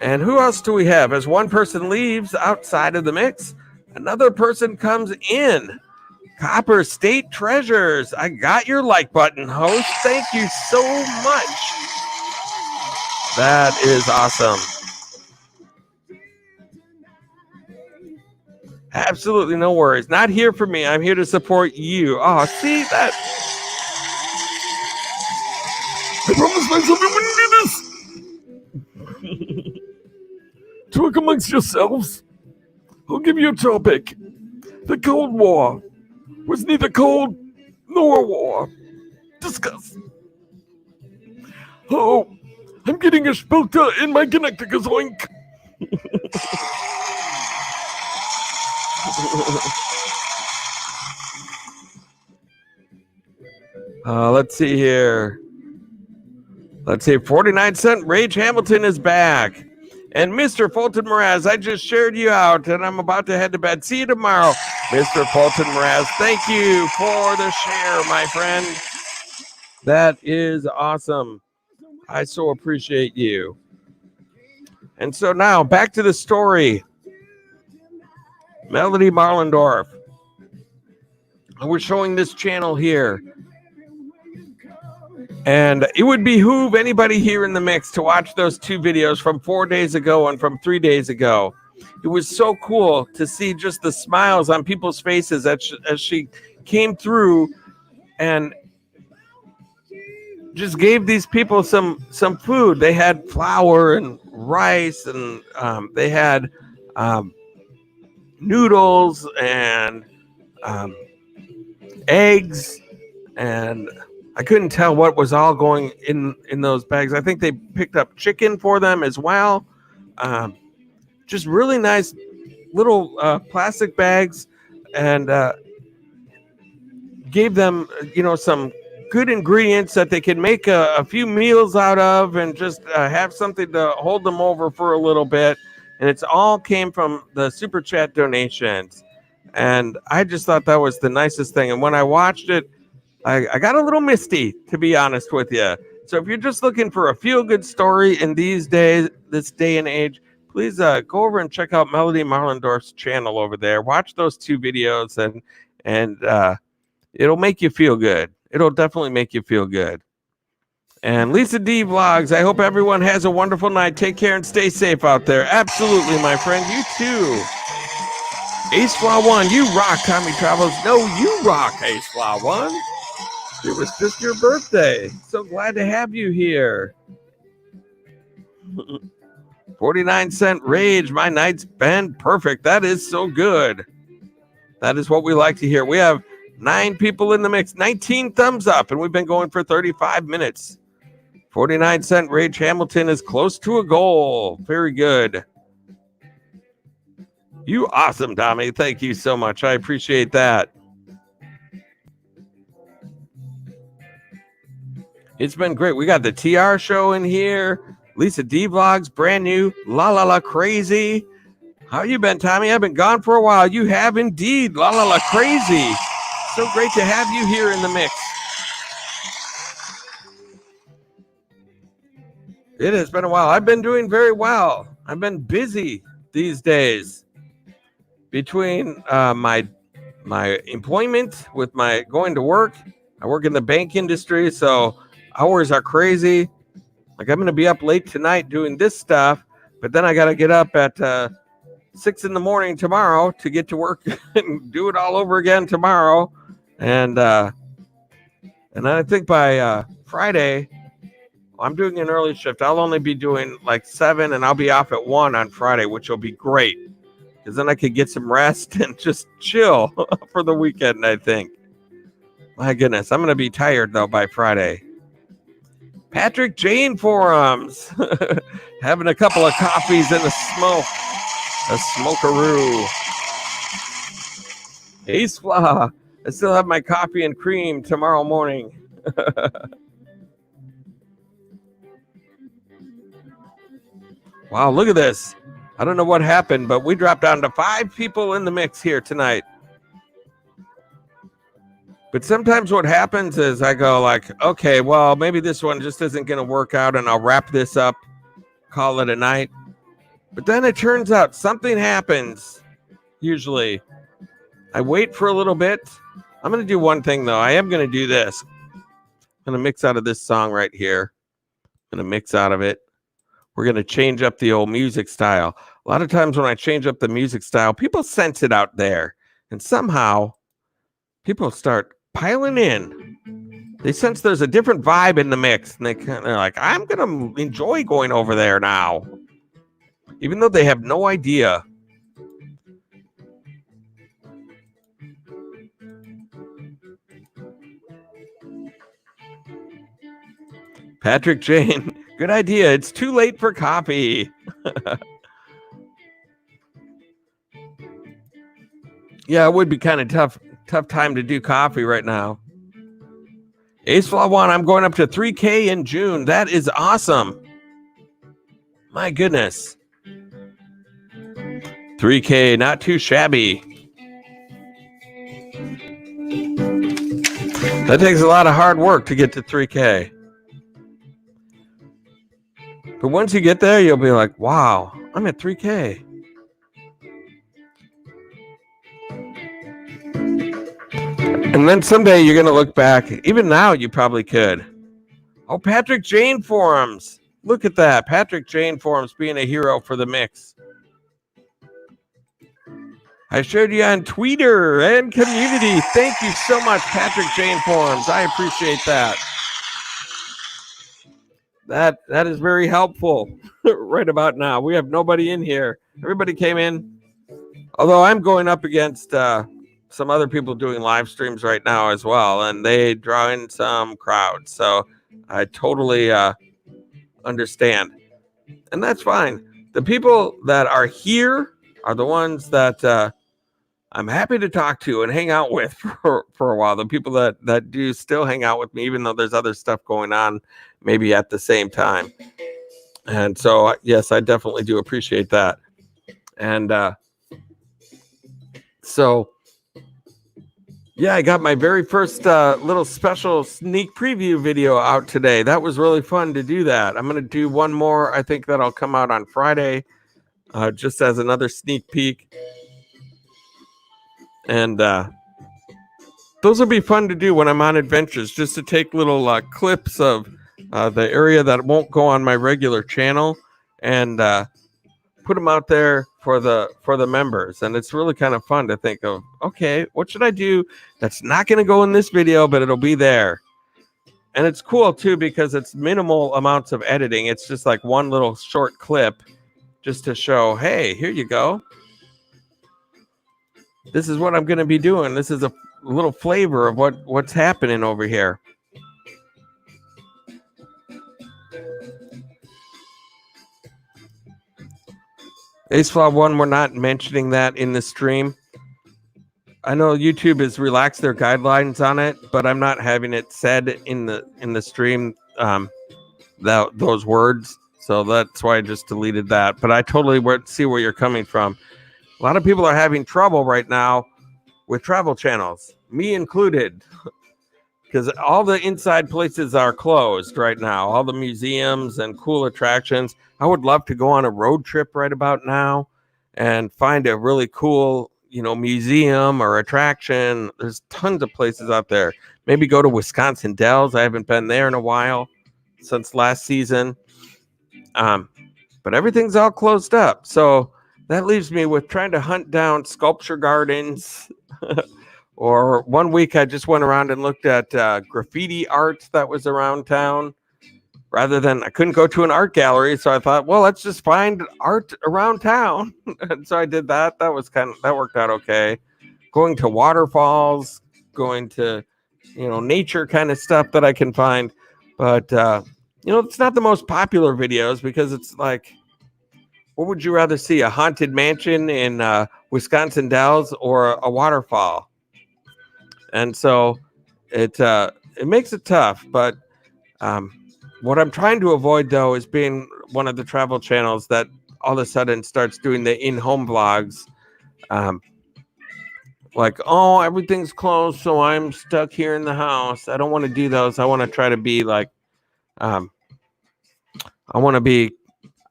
And who else do we have? As one person leaves outside of the mix, another person comes in. Copper State Treasures. I got your like button, host. Thank you so much. That is awesome. Absolutely no worries. Not here for me. I'm here to support you. Oh, see that? I promise myself I wouldn't do this. Talk amongst yourselves. I'll give you a topic. The Cold War was neither cold nor a war. Discuss. Oh, I'm getting a spelter in my Connecticut oink. Let's see here. Let's see. 49-cent Rage Hamilton is back. And Mr. Fulton Mraz, I just shared you out, and I'm about to head to bed. See you tomorrow. Mr. Fulton Mraz, thank you for the share, my friend. That is awesome. I so appreciate you. And so now, back to the story. Melody Marlendorf. And we're showing this channel here. And it would behoove anybody here in the mix to watch those two videos from 4 days ago and from 3 days ago. It was so cool to see just the smiles on people's faces as she came through and just gave these people some food. They had flour and rice, and they had noodles and eggs and I couldn't tell what was all going in those bags. I think they picked up chicken for them as well. Just really nice little plastic bags, and gave them, some good ingredients that they could make a few meals out of, and just have something to hold them over for a little bit. And it's all came from the super chat donations. And I just thought that was the nicest thing. And when I watched it, I got a little misty, to be honest with you. So if you're just looking for a feel-good story in these days, this day and age, please go over and check out Melody Marlendorf's channel over there. Watch those 2 videos, and it'll make you feel good. It'll definitely make you feel good. And Lisa D Vlogs, I hope everyone has a wonderful night. Take care and stay safe out there. Absolutely, my friend. You too. Ace Flaw 1, you rock, Tommy Travels. No, you rock, Ace Flaw 1. It was just your birthday. So glad to have you here. 49-cent rage. My night's been perfect. That is so good. That is what we like to hear. We have 9 people in the mix, 19 thumbs up, and we've been going for 35 minutes. 49-cent rage Hamilton is close to a goal. Very good. You awesome, Tommy. Thank you so much. I appreciate that. It's been great. We got the TR show in here. Lisa D Vlogs, brand new. La la la crazy. How you been, Tommy? I've been gone for a while. You have indeed. La la la crazy. So great to have you here in the mix. It has been a while. I've been doing very well. I've been busy these days between my employment with my going to work. I work in the bank industry, so hours are crazy. Like, I'm going to be up late tonight doing this stuff, but then I got to get up at 6 in the morning tomorrow to get to work and do it all over again tomorrow. And I think by Friday, I'm doing an early shift. I'll only be doing like 7, and I'll be off at 1 on Friday, which will be great, because then I could get some rest and just chill for the weekend, I think. My goodness, I'm going to be tired, though, by Friday. Patrick Jane Forums. Having a couple of coffees and a smokeroo. Ace Flaw. I still have my coffee and cream tomorrow morning. Wow, look at this. I don't know what happened, but we dropped down to 5 people in the mix here tonight. But sometimes what happens is I go like, okay, well, maybe this one just isn't going to work out, and I'll wrap this up, call it a night. But then it turns out something happens, usually. I wait for a little bit. I'm going to do one thing, though. I am going to do this. I'm going to mix out of this song right here. I'm going to mix out of it. We're going to change up the old music style. A lot of times when I change up the music style, people sense it out there. And somehow, people start piling in. They sense there's a different vibe in the mix. And they're like, I'm going to enjoy going over there now. Even though they have no idea. Patrick Jane, good idea. It's too late for coffee. Yeah, it would be kind of tough time to do coffee right now. Ace Flaw 1, I'm going up to 3K in June. That is awesome. My goodness. 3K, not too shabby. That takes a lot of hard work to get to 3K. But once you get there, you'll be like, wow, I'm at 3K. And then someday you're going to look back. Even now, you probably could. Oh, Patrick Jane Forums. Look at that. Patrick Jane Forums being a hero for the mix. I shared you on Twitter and community. Thank you so much, Patrick Jane Forums. I appreciate that. That is very helpful right about now. We have nobody in here. Everybody came in. Although I'm going up against some other people doing live streams right now as well, and they draw in some crowds. So I totally understand, and that's fine. The people that are here are the ones that I'm happy to talk to and hang out with for a while. The people that do still hang out with me, even though there's other stuff going on, maybe at the same time. And so, yes, I definitely do appreciate that. And so, yeah, I got my very first little special sneak preview video out today. That was really fun to do that. I'm going to do one more. I think that'll come out on Friday, just as another sneak peek. And those will be fun to do when I'm on adventures, just to take little clips of the area that won't go on my regular channel and put them out there for the members. And it's really kind of fun to think of, okay, what should I do that's not going to go in this video, but it'll be there. And it's cool too, because it's minimal amounts of editing. It's just like one little short clip just to show, hey, here you go. This is what I'm going to be doing. This is a little flavor of what's happening over here. Aceflaw 1, we're not mentioning that in the stream. I know YouTube has relaxed their guidelines on it, but I'm not having it said in the stream, those words. So that's why I just deleted that. But I totally see where you're coming from. A lot of people are having trouble right now with travel channels, me included, because all the inside places are closed right now. All the museums and cool attractions. I would love to go on a road trip right about now and find a really cool, museum or attraction. There's tons of places out there. Maybe go to Wisconsin Dells. I haven't been there in a while, since last season. But everything's all closed up. So that leaves me with trying to hunt down sculpture gardens. Or one week I just went around and looked at graffiti art that was around town. Rather than, I couldn't go to an art gallery, so I thought, well, let's just find art around town. And so I did that. That worked out okay. Going to waterfalls, going to, nature kind of stuff that I can find. But, it's not the most popular videos, because it's like, what would you rather see? A haunted mansion in Wisconsin Dells or a waterfall? And so it makes it tough. But what I'm trying to avoid, though, is being one of the travel channels that all of a sudden starts doing the in-home vlogs. Like, oh, everything's closed, so I'm stuck here in the house. I don't want to do those. I want to try to be like, I want to be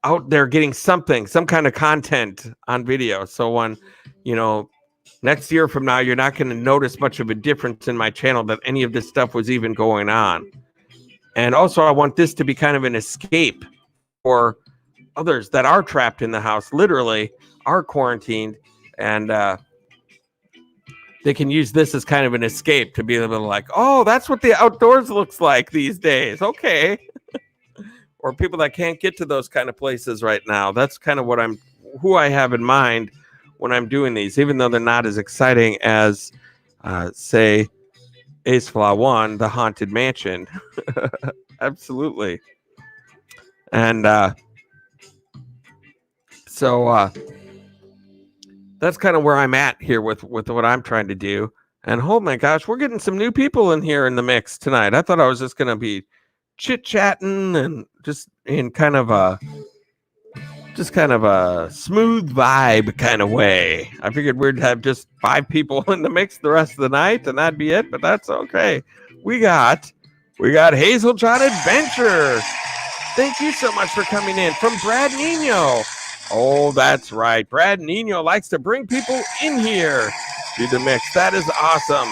out there getting some kind of content on video. So when, next year from now, you're not going to notice much of a difference in my channel that any of this stuff was even going on. And also, I want this to be kind of an escape for others that are trapped in the house, literally are quarantined, and they can use this as kind of an escape to be able to like, oh, that's what the outdoors looks like these days. Okay. Or people that can't get to those kind of places right now. That's kind of who I have in mind when I'm doing these, even though they're not as exciting as, say, Aceflaw 1, the Haunted Mansion. Absolutely. And so that's kind of where I'm at here with what I'm trying to do. And oh my gosh, we're getting some new people in here in the mix tonight. I thought I was just going to be chit-chatting and just in kind of a smooth vibe kind of way. I figured we'd have just 5 people in the mix the rest of the night and that'd be it, but that's okay. We got Hazel John Adventure. Thank you so much for coming in from Brad Nino. Oh, that's right. Brad Nino likes to bring people in here to the mix. That is awesome.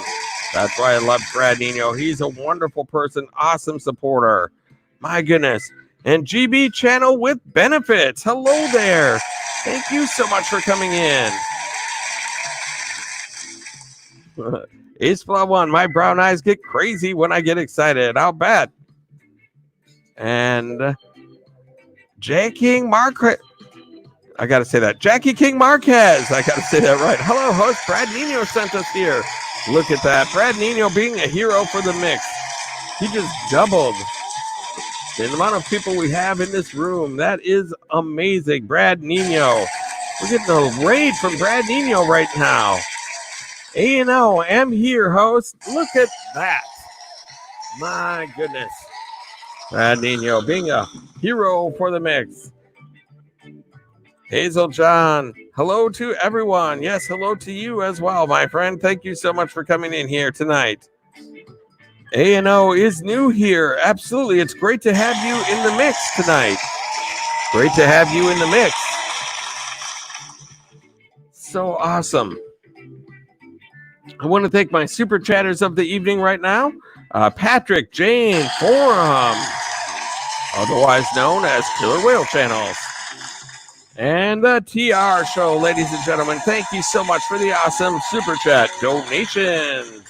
That's why I love Brad Nino. He's a wonderful person, awesome supporter. My goodness. And GB Channel with Benefits. Hello there. Thank you so much for coming in. Aceflaw 1, my brown eyes get crazy when I get excited. I'll bet. And J. King Margaret. I got to say that. Jackie King Marquez. I got to say that right. Hello, host. Brad Nino sent us here. Look at that. Brad Nino being a hero for the mix. He just doubled the amount of people we have in this room. That is amazing. Brad Nino. We're getting a raid from Brad Nino right now. A&O, I'm here, host. Look at that. My goodness. Brad Nino being a hero for the mix. Hazel John, hello to everyone. Yes, hello to you as well, my friend. Thank you so much for coming in here tonight. A&O is new here. Absolutely. It's great to have you in the mix tonight. Great to have you in the mix. So awesome. I want to thank my super chatters of the evening right now. Patrick, Jane, Forum, otherwise known as Killer Whale Channels. And the TR Show, ladies and gentlemen. Thank you so much for the awesome super chat donations.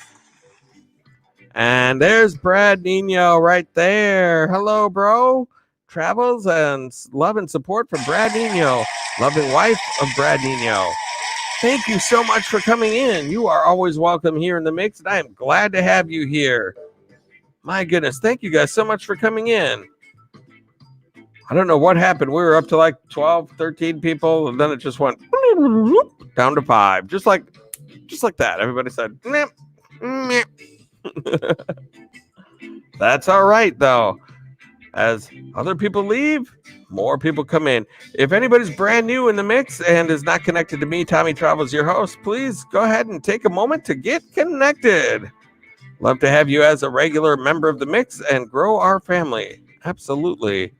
And there's Brad Nino right there. Hello, bro. Travels and love and support from Brad Nino, loving wife of Brad Nino. Thank you so much for coming in. You are always welcome here in the mix, and I am glad to have you here. My goodness, thank you guys so much for coming in. I don't know what happened. We were up to like 12, 13 people, and then it just went down to 5. Just like that. Everybody said, meh, meh. That's all right, though. As other people leave, more people come in. If anybody's brand new in the mix and is not connected to me, Tommy Travels, your host, please go ahead and take a moment to get connected. Love to have you as a regular member of the mix and grow our family. Absolutely.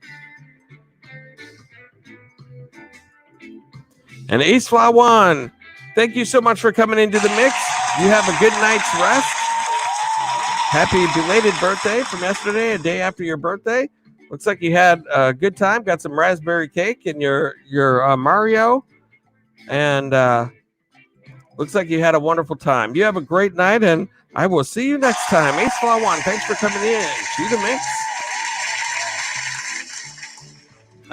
And Ace Fly One, thank you so much for coming into the mix. You have a good night's rest. Happy belated birthday from yesterday, a day after your birthday. Looks like you had a good time. Got some raspberry cake in your Mario. And looks like you had a wonderful time. You have a great night, and I will see you next time. Ace Fly One, thanks for coming in to the mix.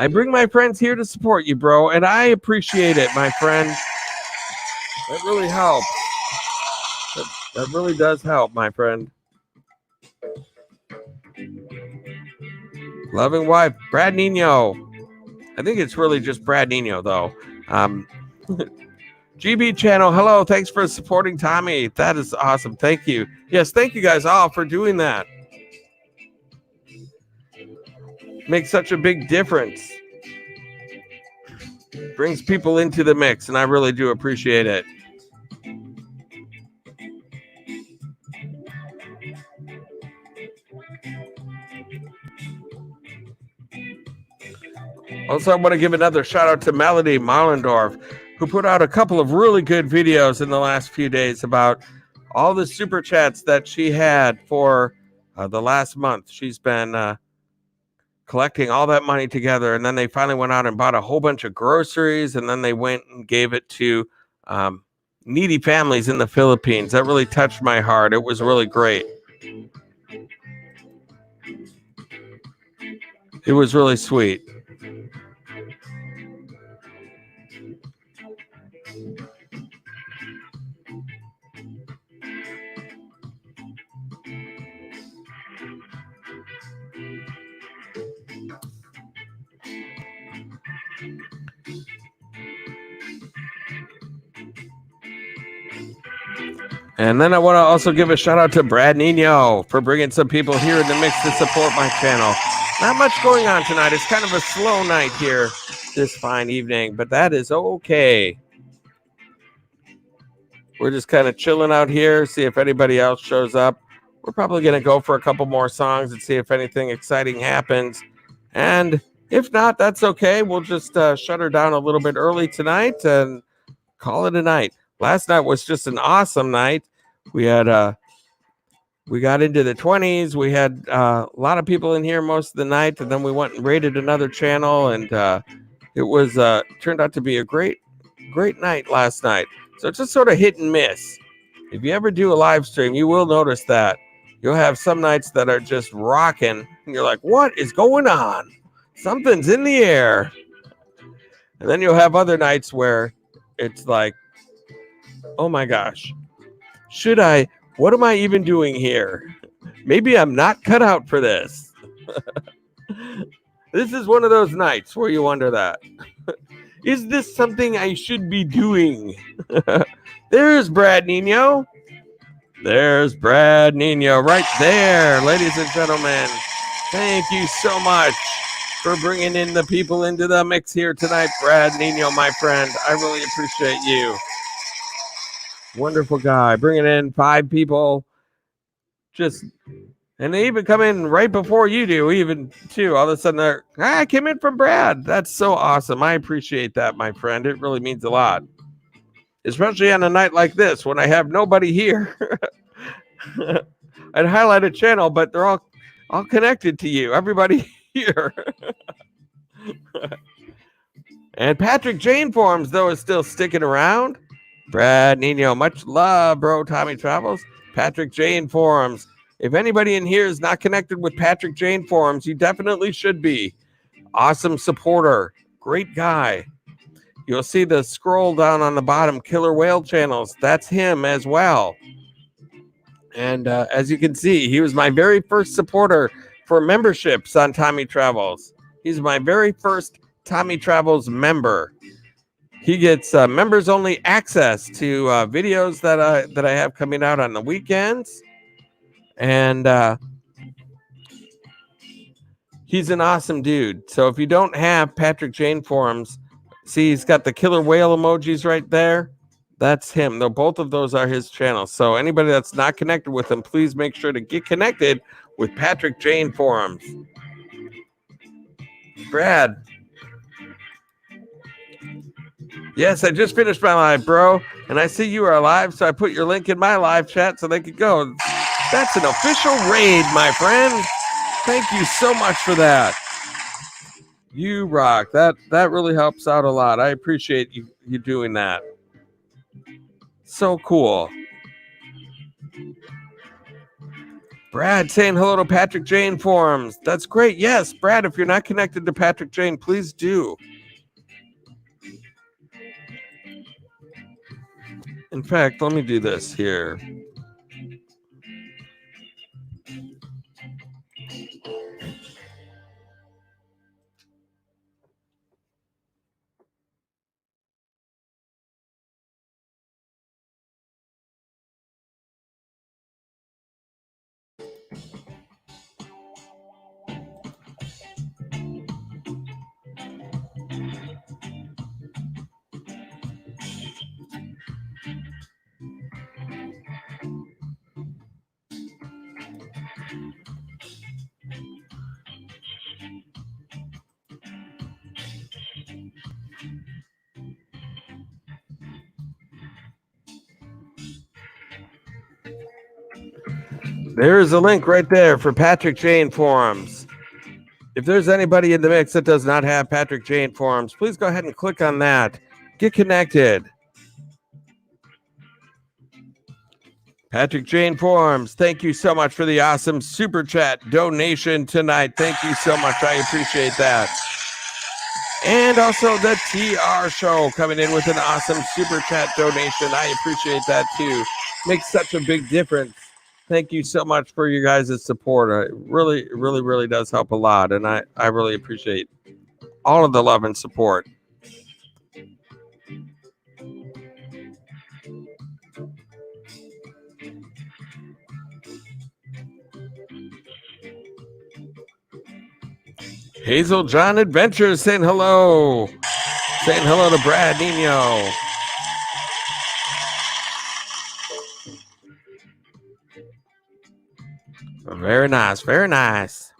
I bring my friends here to support you, bro, and I appreciate it, my friend. That really helps. That really does help, my friend. Loving wife, Brad Nino. I think it's really just Brad Nino, though. GB channel, hello. Thanks for supporting Tommy. That is awesome. Thank you. Yes, thank you guys all for doing that. Makes such a big difference. Brings people into the mix, and I really do appreciate it. Also, I want to give another shout out to Melody Marlendorf, who put out a couple of really good videos in the last few days about all the super chats that she had for the last month. She's been collecting all that money together, and then they finally went out and bought a whole bunch of groceries, and then they went and gave it to needy families in the Philippines. That really touched my heart. It was really great. It was really sweet. And then I want to also give a shout out to Brad Nino for bringing some people here in the mix to support my channel. Not much going on tonight. It's kind of a slow night here this fine evening, but that is okay. We're just kind of chilling out here, see if anybody else shows up. We're probably going to go for a couple more songs and see if anything exciting happens. And if not, that's okay. We'll just shut her down a little bit early tonight and call it a night. Last night was just an awesome night. We had we got into the 20s. We had a lot of people in here most of the night, and then we went and raided another channel, and it was turned out to be a great night last night. So it's just sort of hit and miss. If you ever do a live stream, you will notice that you'll have some nights that are just rocking, and you're like, "What is going on? Something's in the air." And then you'll have other nights where it's like, oh my gosh, what am I even doing here? Maybe I'm not cut out for this. This is one of those nights where you wonder that. Is this something I should be doing? There's Brad Nino. There's Brad Nino right there, ladies and gentlemen. Thank you so much for bringing in the people into the mix here tonight, Brad Nino, my friend. I really appreciate you. Wonderful guy. Bringing in 5 people. And they even come in right before you do, even too. All of a sudden, I came in from Brad. That's so awesome. I appreciate that, my friend. It really means a lot. Especially on a night like this when I have nobody here. I'd highlight a channel, but they're all connected to you. Everybody here. And Patrick Jane Forums, though, is still sticking around. Brad Nino, much love, bro. Tommy Travels. Patrick Jane Forums. If anybody in here is not connected with Patrick Jane Forums, you definitely should be. Awesome supporter. Great guy. You'll see the scroll down on the bottom, Killer Whale Channels. That's him as well. And as you can see, he was my very first supporter for memberships on Tommy Travels. He's my very first Tommy Travels member. He gets members only access to videos that I have coming out on the weekends. And he's an awesome dude. So if you don't have Patrick Jane Forums, see, he's got the killer whale emojis right there. That's him. Though both of those are his channels. So anybody that's not connected with him, please make sure to get connected with Patrick Jane Forums. Brad. Yes, I just finished my live, bro. And I see you are live, so I put your link in my live chat so they could go. That's an official raid, my friend. Thank you so much for that. You rock. That really helps out a lot. I appreciate you doing that. So cool. Brad saying hello to Patrick Jane Forums. That's great. Yes, Brad, if you're not connected to Patrick Jane, please do. In fact, let me do this here. There's a link right there for Patrick Jane Forums. If there's anybody in the mix that does not have Patrick Jane Forums, please go ahead and click on that. Get connected. Patrick Jane Forums, thank you so much for the awesome super chat donation tonight. Thank you so much. I appreciate that. And also the TR Show coming in with an awesome super chat donation. I appreciate that too. Makes such a big difference. Thank you so much for you guys' support. It really, really, really does help a lot. And I really appreciate all of the love and support. Hazel John Adventures saying hello. Saying hello to Brad Nino. Very nice, very nice.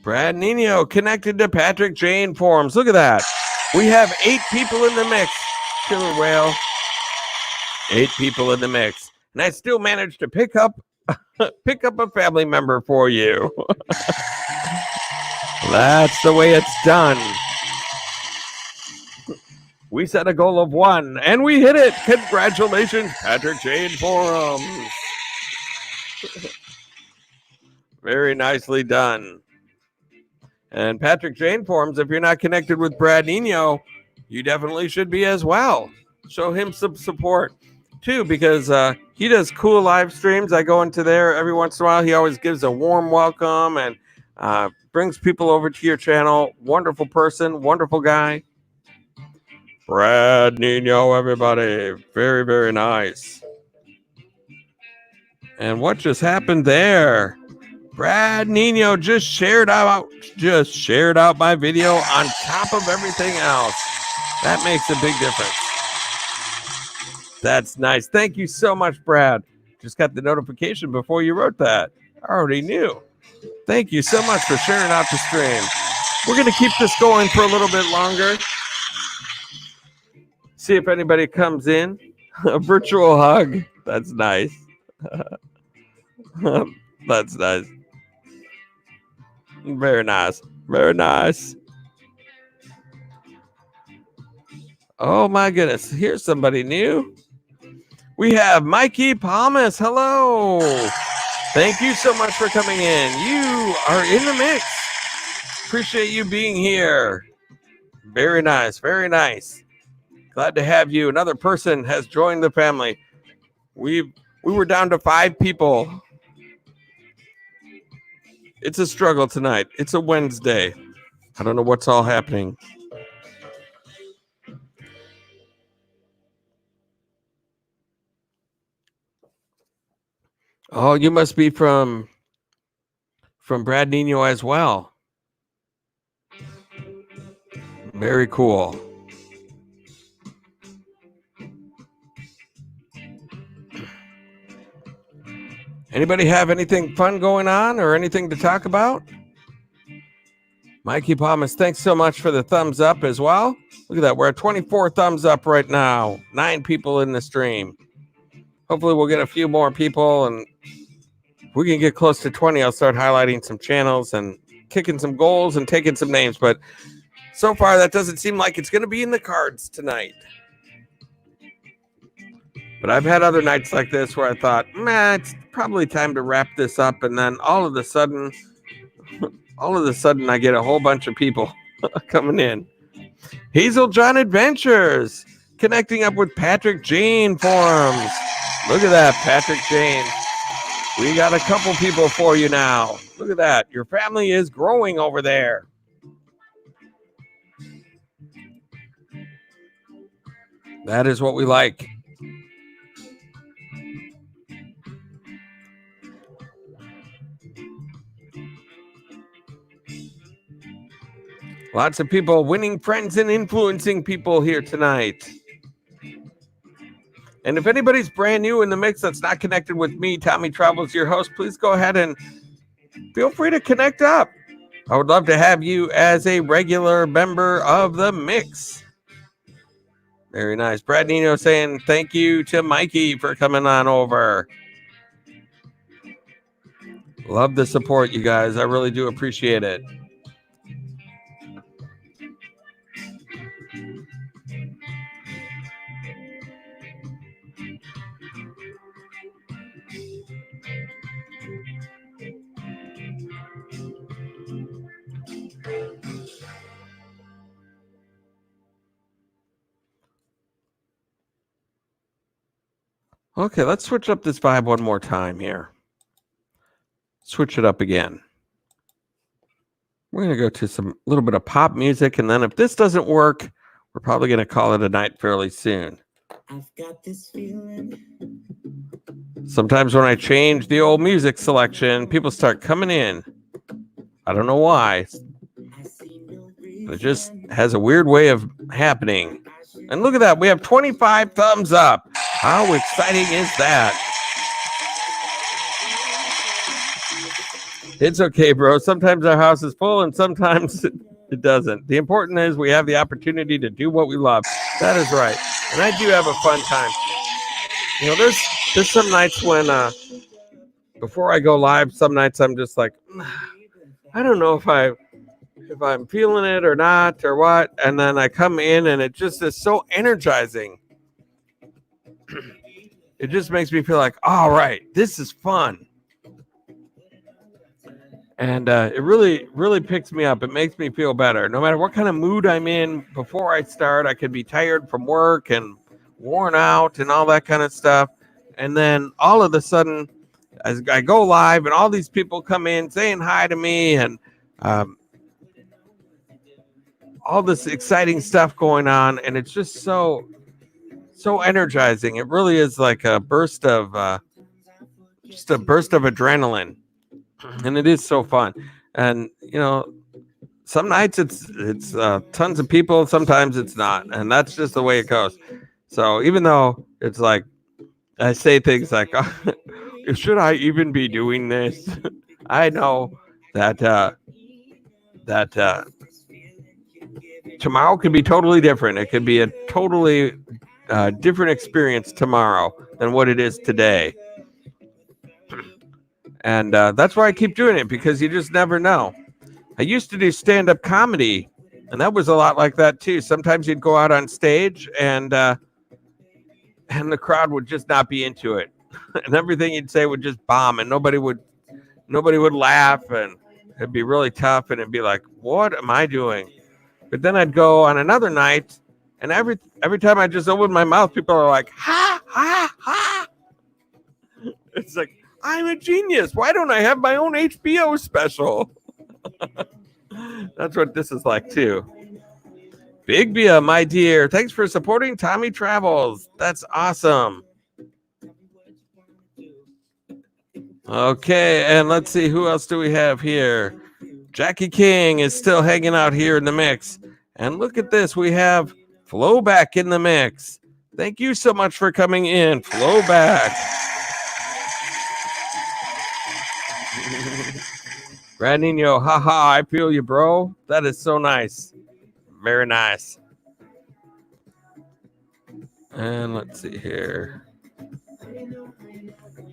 Brad Nino connected to Patrick Jane Forums. Look at that. We have 8 people in the mix. Killer Whale. 8 people in the mix. And I still managed to pick up a family member for you. That's the way it's done. We set a goal of 1, and we hit it. Congratulations, Patrick Jane Forums. Very nicely done. And Patrick Jane Forums, if you're not connected with Brad Nino, you definitely should be as well. Show him some support, too, because he does cool live streams. I go into there every once in a while. He always gives a warm welcome and brings people over to your channel. Wonderful person, wonderful guy. Brad Nino, everybody. Very, very nice. And what just happened there? Brad Nino just shared out my video on top of everything else. That makes a big difference. That's nice. Thank you so much, Brad. Just got the notification before you wrote that. I already knew. Thank you so much for sharing out the stream. We're going to keep this going for a little bit longer. See if anybody comes in. A virtual hug. That's nice. That's nice. Very nice. Very nice. Oh my goodness. Here's somebody new. We have Mikey Palmas. Hello. Thank you so much for coming in. You are in the mix. Appreciate you being here. Very nice. Very nice. Glad to have you. Another person has joined the family. We were down to 5 people. It's a struggle tonight. It's a Wednesday. I don't know what's all happening. Oh, you must be from Brad Nino as well. Very cool. Anybody have anything fun going on or anything to talk about? Mikey Palmas, thanks so much for the thumbs up as well. Look at that. We're at 24 thumbs up right now. 9 people in the stream. Hopefully we'll get a few more people, and if we can get close to 20, I'll start highlighting some channels and kicking some goals and taking some names. But so far, that doesn't seem like it's going to be in the cards tonight. But I've had other nights like this where I thought, man, it's probably time to wrap this up. And then all of a sudden, I get a whole bunch of people coming in. Hazel John Adventures, connecting up with Patrick Jane Forums. Look at that, Patrick Jane. We got a couple people for you now. Look at that. Your family is growing over there. That is what we like. Lots of people winning friends and influencing people here tonight. And if anybody's brand new in the mix that's not connected with me, Tommy Travels, your host, please go ahead and feel free to connect up. I would love to have you as a regular member of the mix. Very nice. Brad Nino saying thank you to Mikey for coming on over. Love the support, you guys. I really do appreciate it. Okay, let's switch up this vibe one more time here. Switch it up again. We're going to go to some little bit of pop music, and then if this doesn't work, we're probably going to call it a night fairly soon. I've got this feeling. Sometimes when I change the old music selection, people start coming in. I don't know why. It just has a weird way of happening. And look at that. We have 25 thumbs up. How exciting is that? It's okay, bro. Sometimes our house is full and sometimes it doesn't. The important is we have the opportunity to do what we love. That is right. And I do have a fun time. You know, there's some nights when before I go live, some nights I'm just like, I don't know if I if I'm feeling it or not or what. And then I come in and it just is so energizing. It just makes me feel like, all right, this is fun. And it really, really picks me up. It makes me feel better. No matter what kind of mood I'm in before I start, I could be tired from work and worn out and all that kind of stuff. And then all of a sudden, as I go live and all these people come in saying hi to me and all this exciting stuff going on. And it's just so energizing. It really is like a burst of just a burst of adrenaline. And it is so fun. And some nights it's tons of people, sometimes it's not, and that's just the way it goes. So even though it's like I say things like, should I even be doing this? I know that tomorrow could be totally different. It could be a totally different experience tomorrow than what it is today. And that's why I keep doing it, because you just never know. I used to do stand-up comedy, and that was a lot like that too. Sometimes you'd go out on stage and the crowd would just not be into it. And everything you'd say would just bomb, and nobody would laugh, and it'd be really tough, and it'd be like, what am I doing? But then I'd go on another night, and every time I just open my mouth, people are like, ha, ha, ha. It's like, I'm a genius. Why don't I have my own HBO special? That's what this is like too. Big Bia, my dear, thanks for supporting Tommy Travels. That's awesome. Okay, and let's see, who else do we have here? Jackie King is still hanging out here in the mix. And look at this, we have Flowback in the mix. Thank you so much for coming in, Flowback. Brad Nino, haha, I feel you, bro. That is so nice. Very nice. And let's see here.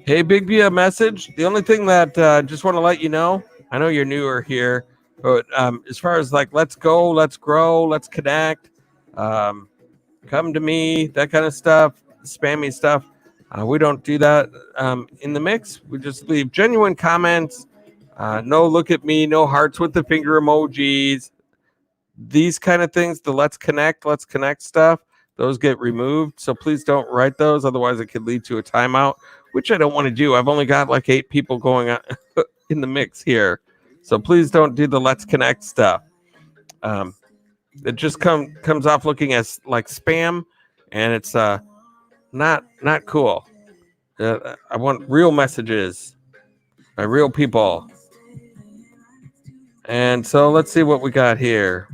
Hey, Big B, a message. The only thing that I just want to let you know, I know you're newer here, but as far as like, let's go, let's grow, let's connect, come to me, that kind of stuff, spammy stuff. We don't do that in the mix. We just leave genuine comments. No look at me, no hearts with the finger emojis. These kind of things, the let's connect stuff, those get removed. So please don't write those. Otherwise, it could lead to a timeout, which I don't want to do. I've only got like 8 people going on in the mix here. So please don't do the let's connect stuff. It just comes off looking as like spam, and it's not cool. I want real messages by real people. And so let's see what we got here.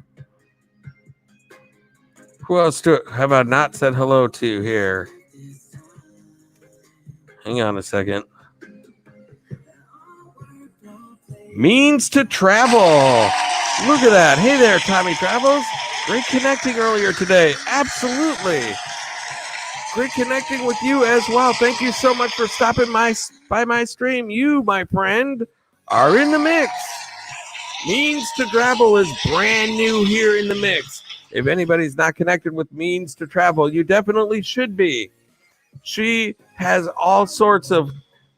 Who else have I not said hello to here? Hang on a second. Means to Travel. Look at that. Hey there, Tommy Travels. Great connecting earlier today. Absolutely. Great connecting with you as well. Thank you so much for stopping by my stream. You, my friend, are in the mix. Means to Travel is brand new here in the mix. If anybody's not connected with Means to Travel, you definitely should be. She has all sorts of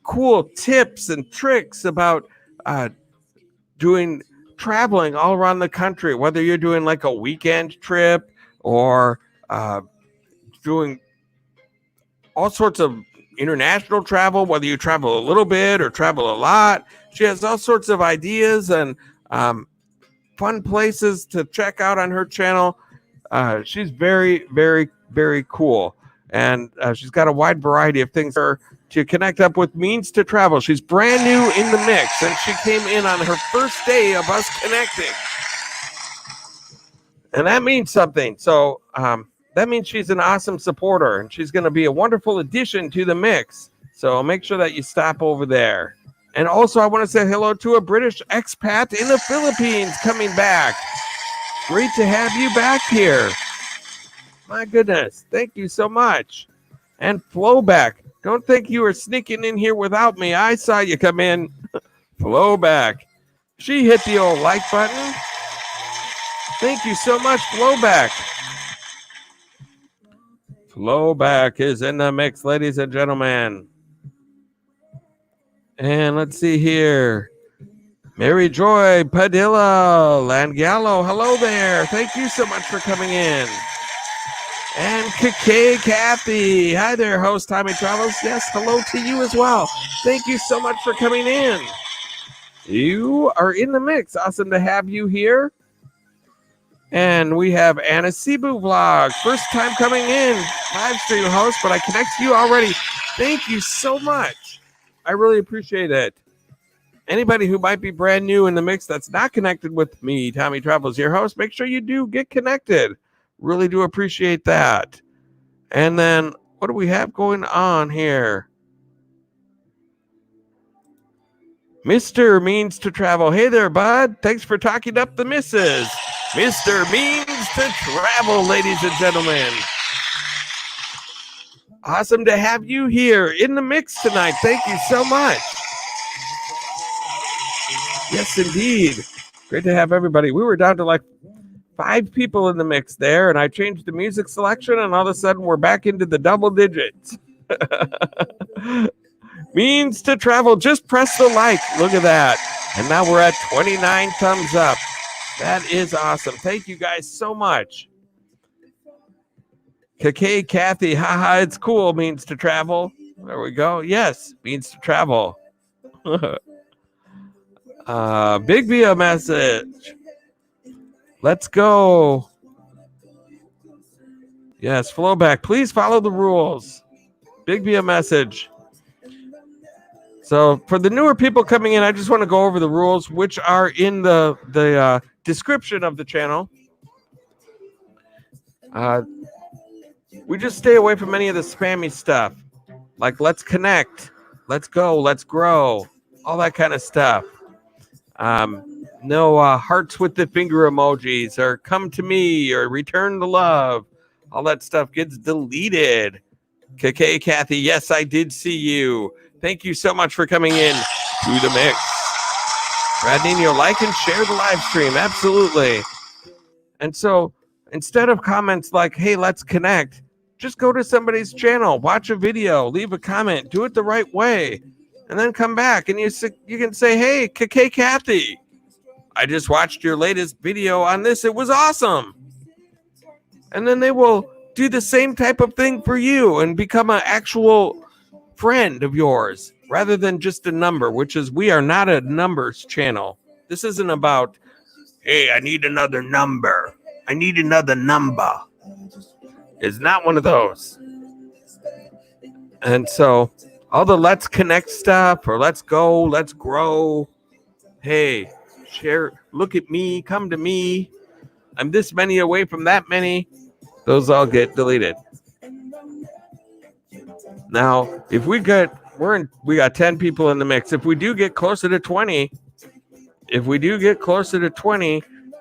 cool tips and tricks about doing traveling all around the country, whether you're doing like a weekend trip or doing all sorts of international travel, whether you travel a little bit or travel a lot. She has all sorts of ideas and fun places to check out on her channel. She's very, very, very cool. And she's got a wide variety of things to connect up with Means to Travel. She's brand new in the mix, and she came in on her first day of us connecting. And that means something. So that means she's an awesome supporter, and she's going to be a wonderful addition to the mix. So make sure that you stop over there. And also, I want to say hello to a British expat in the Philippines coming back. Great to have you back here. My goodness. Thank you so much. And Flowback. Don't think you were sneaking in here without me. I saw you come in. Flowback. She hit the old like button. Thank you so much, Flowback. Flowback is in the mix, ladies and gentlemen. And let's see here. Mary Joy Padilla Langallo, hello there. Thank you so much for coming in. And KK Kathy, hi there, host Tommy Travels. Yes, hello to you as well. Thank you so much for coming in. You are in the mix. Awesome to have you here. And we have Anna Cebu Vlog, first time coming in, live stream host, but I connect to you already. Thank you so much. I really appreciate it. Anybody who might be brand new in the mix that's not connected with me, Tommy Travels, your host, make sure you do get connected. Really do appreciate that. And then what do we have going on here? Mr. Means to Travel. Hey there, bud. Thanks for talking up the missus. Mr. Means to Travel, ladies and gentlemen. Awesome to have you here in the mix tonight. Thank you so much. Yes, indeed. Great to have everybody. We were down to like 5 people in the mix there, and I changed the music selection, and all of a sudden we're back into the double digits. Means to Travel. Just press the like. Look at that. And now we're at 29 thumbs up. That is awesome. Thank you guys so much. KK Kathy, haha, it's cool. Means to Travel. There we go. Yes, means to travel. Big B a message. Let's go. Yes, Flowback. Please follow the rules. Big B a message. So for the newer people coming in, I just want to go over the rules, which are in the description of the channel. We just stay away from any of the spammy stuff, like let's connect, let's go, let's grow, all that kind of stuff. No hearts with the finger emojis, or come to me, or return the love. All that stuff gets deleted. KK Kathy, yes, I did see you. Thank you so much for coming in to the mix. Brad Nino, like and share the live stream. Absolutely. And so instead of comments like, hey, let's connect, just go to somebody's channel, watch a video, leave a comment, do it the right way, and then come back and you can say, hey, KK Kathy, I just watched your latest video on this. It was awesome. And then they will do the same type of thing for you and become an actual friend of yours rather than just a number, which is, we are not a numbers channel. This isn't about, hey, I need another number. I need another number. It's not one of those. And so all the let's connect stuff, or let's go, let's grow. Hey, share, look at me, come to me. I'm this many away from that many. Those all get deleted. Now, if we got 10 people in the mix. If we do get closer to 20,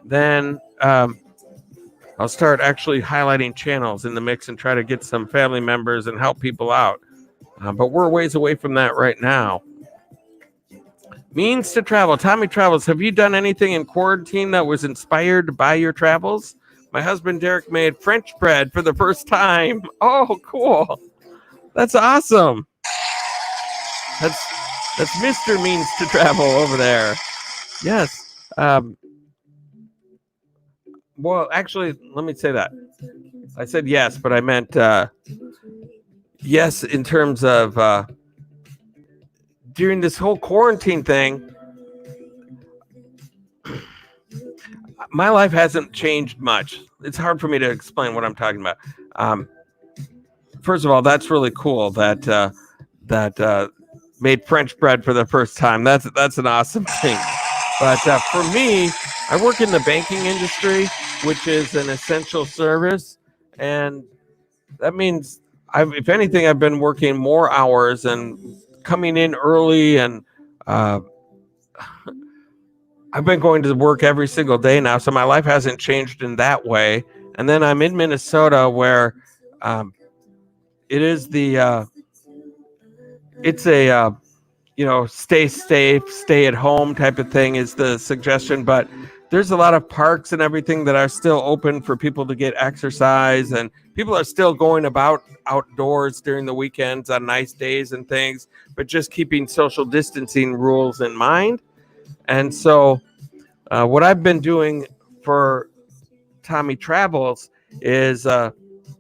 then I'll start actually highlighting channels in the mix and try to get some family members and help people out. But we're ways away from that right now. Means to Travel. Tommy Travels, have you done anything in quarantine that was inspired by your travels? My husband Derek made French bread for the first time. Oh, cool. That's awesome. That's Mr. Means to Travel over there. Yes. Well, actually, let me say that. I said yes, but I meant yes in terms of during this whole quarantine thing, my life hasn't changed much. It's hard for me to explain what I'm talking about. First of all, that's really cool that made French bread for the first time. That's an awesome thing. But for me, I work in the banking industry, which is an essential service, and that means if anything, I've been working more hours and coming in early, and I've been going to work every single day now, so my life hasn't changed in that way. And then I'm in Minnesota, where it is it's a stay safe, stay at home type of thing is the suggestion, but there's a lot of parks and everything that are still open for people to get exercise, and people are still going about outdoors during the weekends on nice days and things, but just keeping social distancing rules in mind. And so what I've been doing for Tommy Travels is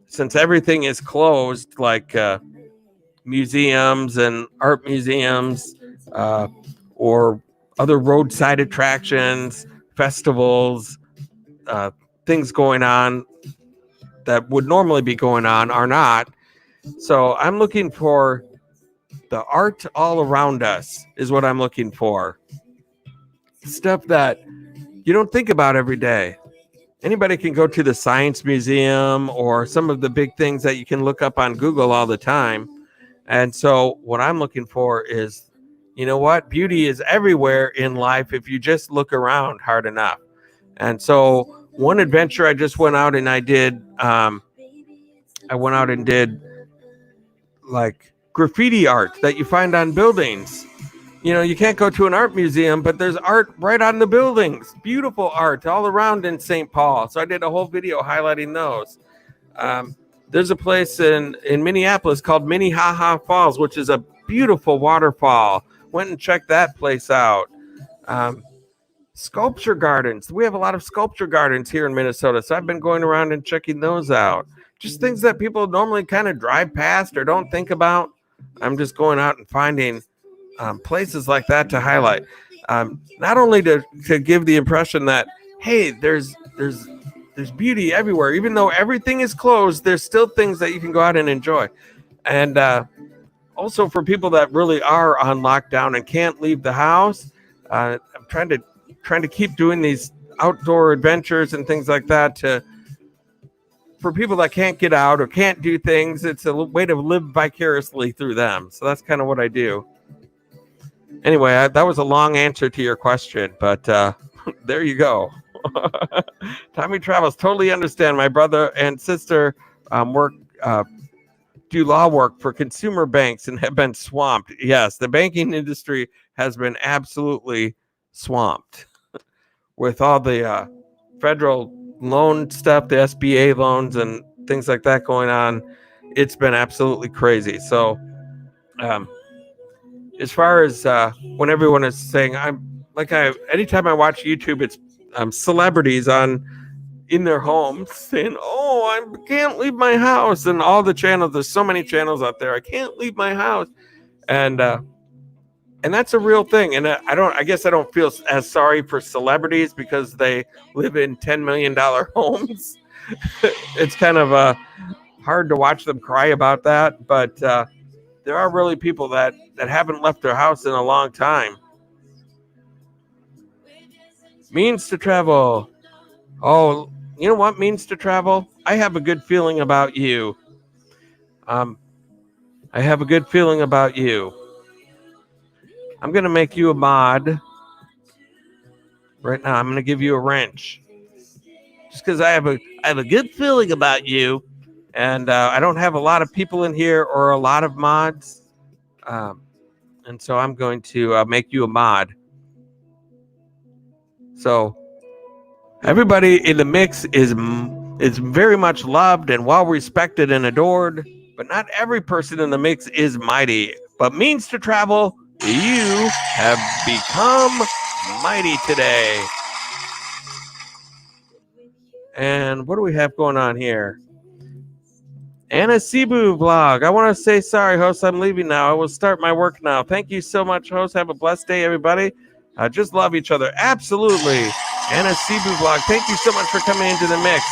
since everything is closed, like museums and art museums, or other roadside attractions, festivals, uh, things going on that would normally be going on are not. So I'm looking for the art all around us is what I'm looking for. Stuff that you don't think about every day. Anybody can go to the Science Museum or some of the big things that you can look up on Google all the time. And so what I'm looking for is, you know what? Beauty is everywhere in life if you just look around hard enough. And so one adventure I just went out and I did, like graffiti art that you find on buildings. You know, you can't go to an art museum, but there's art right on the buildings. Beautiful art all around in St. Paul. So I did a whole video highlighting those. There's a place in Minneapolis called Minnehaha Falls, which is a beautiful waterfall. Went and checked that place out. Sculpture gardens. We have a lot of sculpture gardens here in Minnesota, so I've been going around and checking those out. Just things that people normally kind of drive past or don't think about. I'm just going out and finding places like that to highlight. Not only to give the impression that, hey, there's beauty everywhere. Even though everything is closed, there's still things that you can go out and enjoy. And also for people that really are on lockdown and can't leave the house, I'm trying to keep doing these outdoor adventures and things like that for people that can't get out or can't do things. It's a way to live vicariously through them. So that's kind of what I do. Anyway, that was a long answer to your question, but there you go. Tommy Travels, totally understand. My brother and sister do law work for consumer banks and have been swamped. Yes, the banking industry has been absolutely swamped with all the federal loan stuff, the SBA loans and things like that going on. It's been absolutely crazy. So as far as when everyone is saying, anytime I watch YouTube, it's celebrities in their homes saying, "Oh, I can't leave my house," and all the channels. There's so many channels out there. I can't leave my house, and that's a real thing. And I guess I don't feel as sorry for celebrities because they live in $10 million homes. It's kind of hard to watch them cry about that, but there are really people that haven't left their house in a long time. Means to travel. Oh, you know what means to travel? I have a good feeling about you. I have a good feeling about you. I'm going to make you a mod. Right now, I'm going to give you a wrench. Just because I have a good feeling about you. And I don't have a lot of people in here or a lot of mods. And so I'm going to make you a mod. So everybody in the mix is very much loved and well respected and adored, but not every person in the mix is mighty. But means to travel, you have become mighty today. And what do we have going on here? Anna Cebu vlog. I want to say sorry, host. I'm leaving now. I will start my work now. Thank you so much, host. Have a blessed day, everybody. Just love each other. Absolutely. Anna Cebu vlog. Thank you so much for coming into the mix.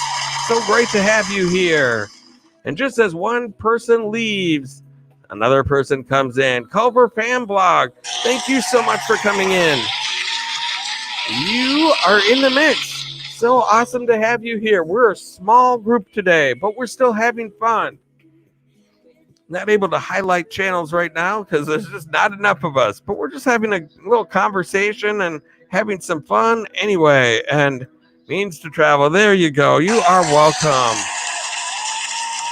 So great to have you here. And just as one person leaves, another person comes in. Culver Fan Blog. Thank you so much for coming in. You are in the mix. So awesome to have you here. We're a small group today, but we're still having fun. Not able to highlight channels right now because there's just not enough of us, but we're just having a little conversation and having some fun anyway. And means to travel. There you go. You are welcome.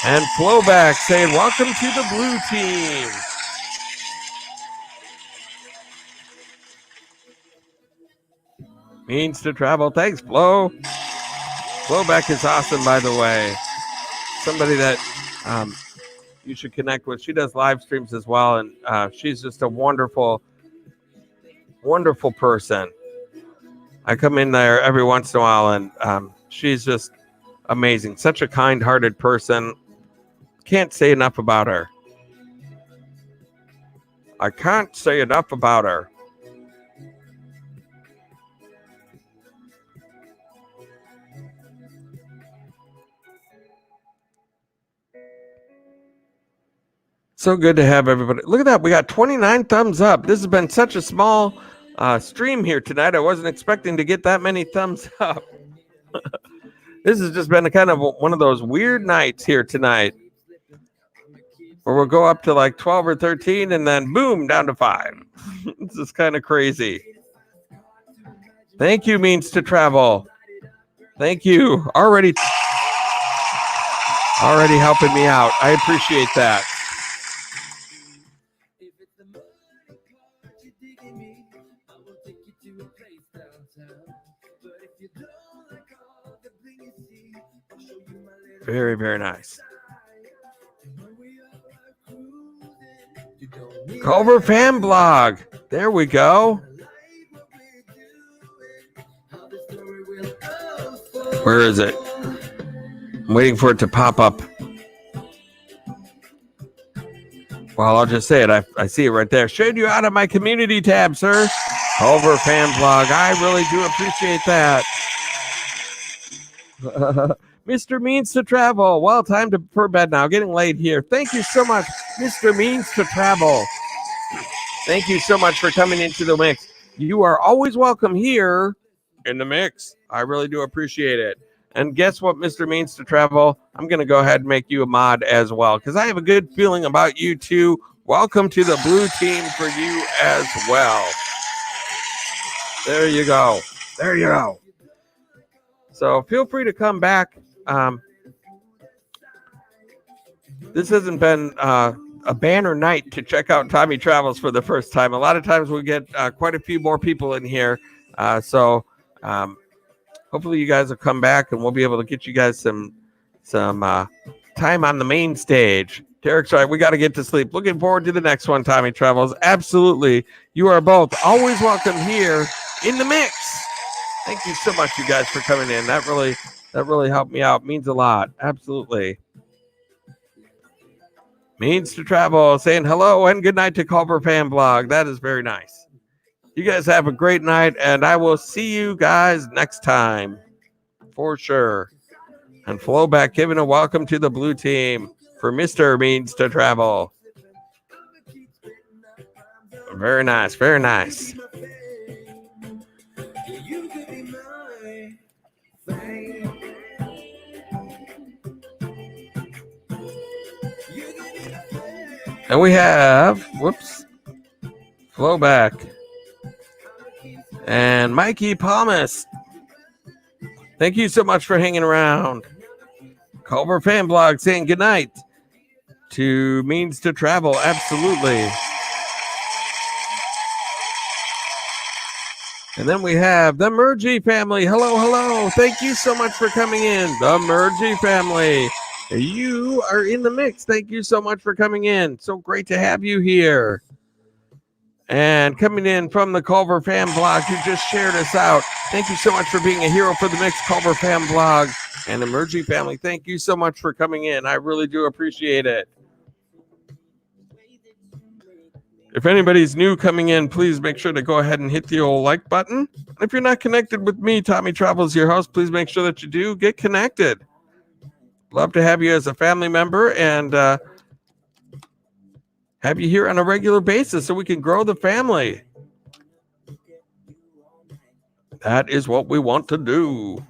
And Flowback saying, welcome to the blue team. Means to Travel. Thanks, Flo. Flowback is awesome, by the way. Somebody that you should connect with. She does live streams as well, and she's just a wonderful, wonderful person. I come in there every once in a while, and she's just amazing. Such a kind-hearted person. Can't say enough about her. I can't say enough about her. So good to have everybody. Look at that. We got 29 thumbs up. This has been such a small stream here tonight. I wasn't expecting to get that many thumbs up. This has just been a kind of one of those weird nights here tonight where we'll go up to like 12 or 13 and then boom, down to 5. This is kind of crazy. Thank you, Means to Travel. Thank you. Already helping me out. I appreciate that. Very, very nice. Culver Fan Blog. There we go. Where is it? I'm waiting for it to pop up. Well, I'll just say it. I see it right there. Showed you out of my community tab, sir. Culver Fan Blog. I really do appreciate that. Mr. Means to Travel. Well, time for bed now. Getting late here. Thank you so much, Mr. Means to Travel. Thank you so much for coming into the mix. You are always welcome here in the mix. I really do appreciate it. And guess what, Mr. Means to Travel? I'm going to go ahead and make you a mod as well because I have a good feeling about you too. Welcome to the blue team for you as well. There you go. There you go. So feel free to come back. This hasn't been a banner night to check out Tommy Travels for the first time. A lot of times we get quite a few more people in here. So hopefully you guys will come back and we'll be able to get you guys some time on the main stage. Derek's right. We got to get to sleep. Looking forward to the next one, Tommy Travels. Absolutely. You are both always welcome here in the mix. Thank you so much, you guys, for coming in. That really helped me out. Means a lot. Absolutely. Means to Travel saying hello and good night to Culver Fan Blog. That is very nice. You guys have a great night, and I will see you guys next time for sure. And Flowback giving a welcome to the blue team for Mr. Means to Travel. Very nice. Very nice. And we have, Flowback and Mikey Palmas. Thank you so much for hanging around. Culver Fan Blog saying goodnight to Means to Travel. Absolutely. And then we have the Mergy family. Hello, hello. Thank you so much for coming in. The Mergy family. You are in the mix. Thank you so much for coming in. So great to have you here. And coming in from the Culver Fan Blog, who just shared us out. Thank you so much for being a hero for the mix, Culver Fan Blog and the Mergy family. Thank you so much for coming in. I really do appreciate it. If anybody's new coming in, please make sure to go ahead and hit the old like button. And if you're not connected with me, Tommy Travels, your host, please make sure that you do get connected. Love to have you as a family member and have you here on a regular basis so we can grow the family. That is what we want to do.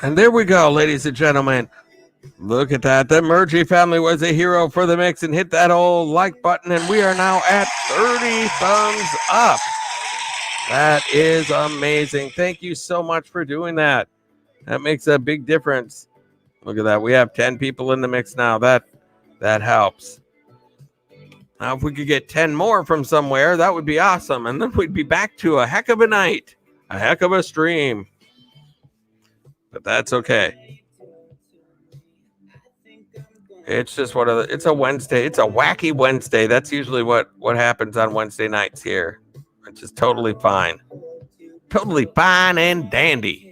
And there we go, ladies and gentlemen. Look at that. The Mergy family was a hero for the mix and hit that old like button. And we are now at 30 thumbs up. That is amazing. Thank you so much for doing that. That makes a big difference. Look at that. We have 10 people in the mix now. That helps. Now, if we could get 10 more from somewhere, that would be awesome. And then we'd be back to a heck of a night, a heck of a stream. But that's okay. It's just it's a Wednesday. It's a wacky Wednesday. That's usually what happens on Wednesday nights here, which is totally fine. Totally fine and dandy.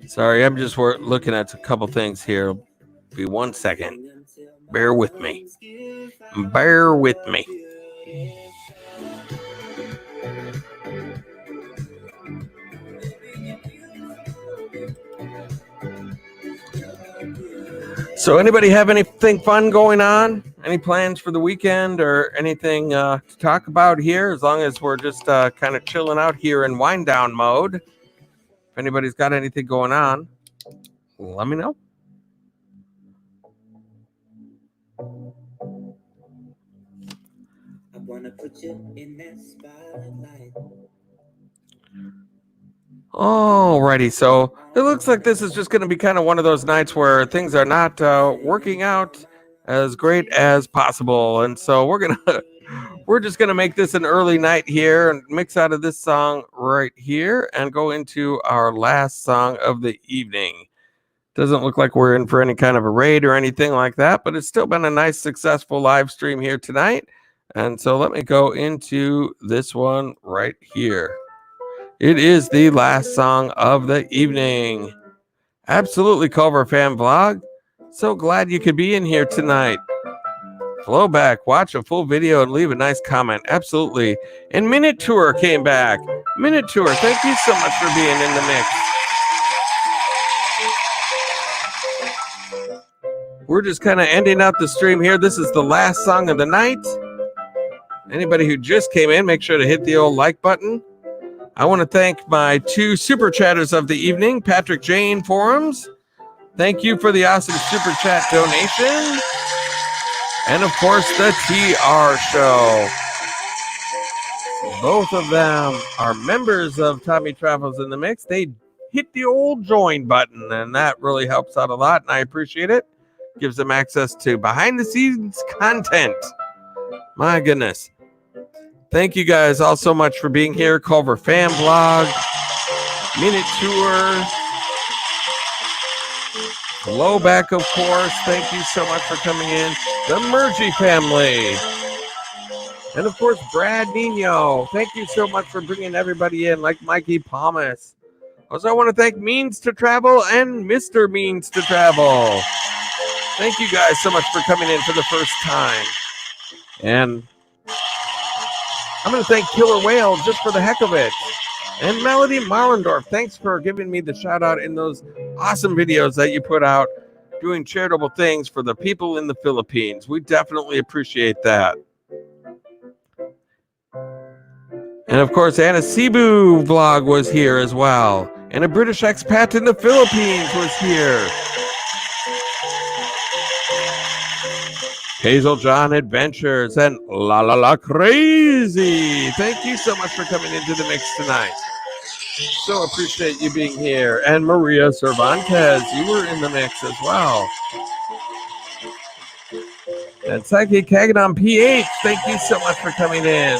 Sorry, I'm just looking at a couple things here. Be 1 second. Bear with me. Bear with me. So anybody have anything fun going on? Any plans for the weekend or anything to talk about here? As long as we're just kind of chilling out here in wind down mode. If anybody's got anything going on, let me know. I want to put you in that spotlight. Alrighty, so it looks like this is just going to be kind of one of those nights where things are not working out as great as possible, and so we're just gonna make this an early night here and mix out of this song right here and go into our last song of the evening. Doesn't look like we're in for any kind of a raid or anything like that, but it's still been a nice, successful live stream here tonight. And so let me go into this one right here. It is the last song of the evening. Absolutely, Culver Fan Vlog. So glad you could be in here tonight. Flow back, watch a full video, and leave a nice comment. Absolutely. And Minute Tour came back. Minute Tour, thank you so much for being in the mix. We're just kind of ending out the stream here. This is the last song of the night. Anybody who just came in, make sure to hit the old like button. I want to thank my 2 super chatters of the evening, Patrick Jane Forums. Thank you for the awesome super chat donation. And of course, the TR Show. Both of them are members of Tommy Travels in the Mix. They hit the old join button, and that really helps out a lot, and I appreciate it. Gives them access to behind-the-scenes content. My goodness. Thank you guys all so much for being here. Culver Fan Vlog, Minute Tour, Flowback, of course. Thank you so much for coming in. The Mergy family. And, of course, Brad Nino. Thank you so much for bringing everybody in, like Mikey Palmas. Also, I want to thank Means to Travel and Mr. Means to Travel. Thank you guys so much for coming in for the first time. And I'm going to thank Killer Whale just for the heck of it. And Melody Marlendorf, thanks for giving me the shout out in those awesome videos that you put out doing charitable things for the people in the Philippines. We definitely appreciate that. And of course, Anna Cebu vlog was here as well. And a British expat in the Philippines was here. Hazel John Adventures and La La La Crazy. Thank you so much for coming into the mix tonight. So appreciate you being here. And Maria Cervantes, you were in the mix as well. And Psychic Kagadon PH, thank you so much for coming in.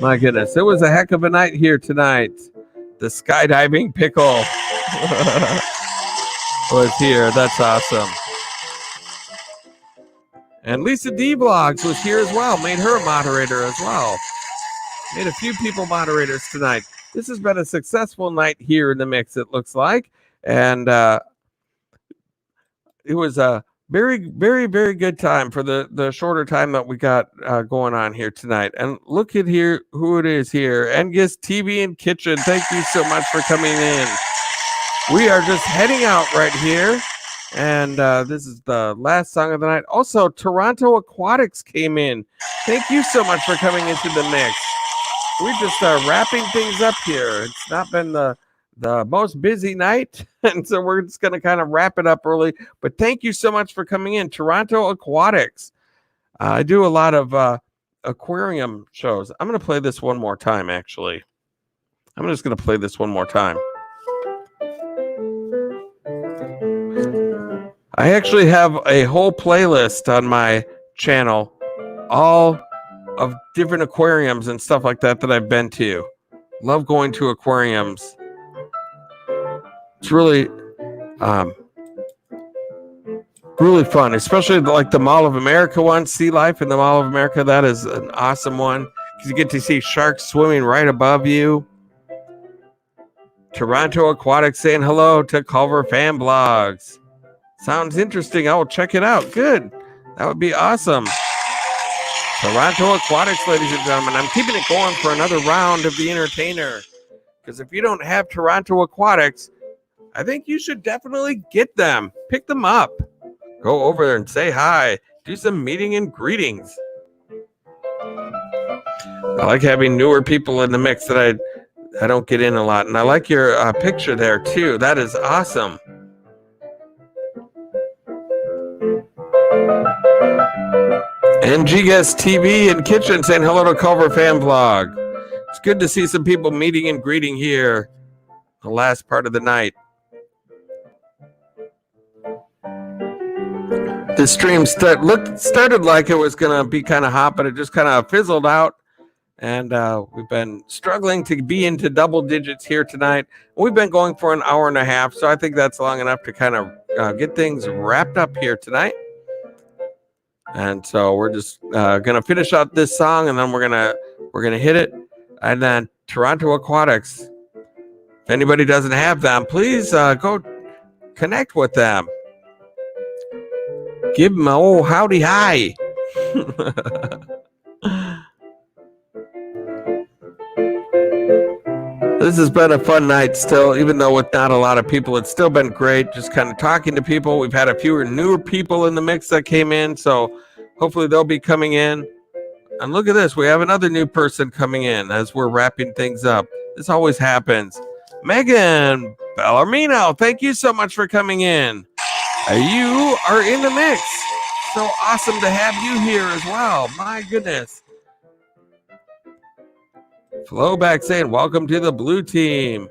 My goodness, it was a heck of a night here tonight. The skydiving pickle was here. That's awesome. And Lisa D Vlogs was here as well. Made her a moderator as well. Made a few people moderators tonight. This has been a successful night here in the mix, it looks like. And it was a very, very, very good time for the shorter time that we got going on here tonight. And look at here who it is here. Angus TV and Kitchen, thank you so much for coming in. We are just heading out right here. And this is the last song of the night. Also, Toronto Aquatics came in. Thank you so much for coming into the mix. We just are wrapping things up here. It's not been the most busy night, and so we're just going to kind of wrap it up early. But thank you so much for coming in. Toronto Aquatics. I do a lot of aquarium shows. I'm going to play this one more time, actually. I'm just going to play this one more time. I actually have a whole playlist on my channel, all of different aquariums and stuff like that I've been to. Love going to aquariums. It's really, really fun, especially like the Mall of America one, Sea Life in the Mall of America. That is an awesome one because you get to see sharks swimming right above you. Toronto Aquatics saying hello to Culver Fan Blogs. Sounds interesting. I will check it out. Good. That would be awesome. Toronto Aquatics, ladies and gentlemen. I'm keeping it going for another round of the entertainer. Because if you don't have Toronto Aquatics, I think you should definitely get them. Pick them up. Go over there and say hi. Do some meeting and greetings. I like having newer people in the mix that I don't get in a lot. And I like your picture there, too. That is awesome. And GGS TV and Kitchen saying hello to Culver Fan Vlog. It's good to see some people meeting and greeting here the last part of the night. The stream started like it was going to be kind of hot, but it just kind of fizzled out. And we've been struggling to be into double digits here tonight. We've been going for an hour and a half, so I think that's long enough to kind of get things wrapped up here tonight. And so we're just gonna finish out this song, and then we're gonna hit it. And then Toronto Aquatics. If anybody doesn't have them, please go connect with them. Give them a old howdy hi. This has been a fun night still, even though with not a lot of people. It's still been great, just kind of talking to people. We've had a few newer people in the mix that came in, so hopefully they'll be coming in. And look at this. We have another new person coming in as we're wrapping things up. This always happens. Megan Bellarmino, thank you so much for coming in. You are in the mix. So awesome to have you here as well. My goodness. Flowback saying, welcome to the blue team.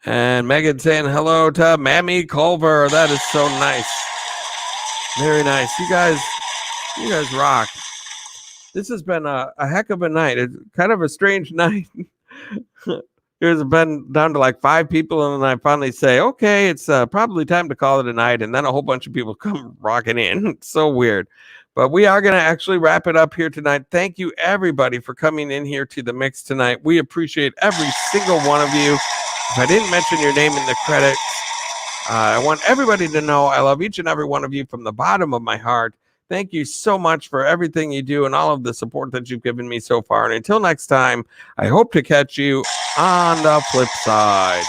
And Megan saying hello to Mammy Culver. That is so nice. Very nice. You guys rock. This has been a heck of a night. It's kind of a strange night. There's been down to like 5 people, and then I finally say, okay, it's probably time to call it a night. And then a whole bunch of people come rocking in. It's so weird. But we are going to actually wrap it up here tonight. Thank you, everybody, for coming in here to the mix tonight. We appreciate every single one of you. If I didn't mention your name in the credits, I want everybody to know I love each and every one of you from the bottom of my heart. Thank you so much for everything you do and all of the support that you've given me so far. And until next time, I hope to catch you on the flip side.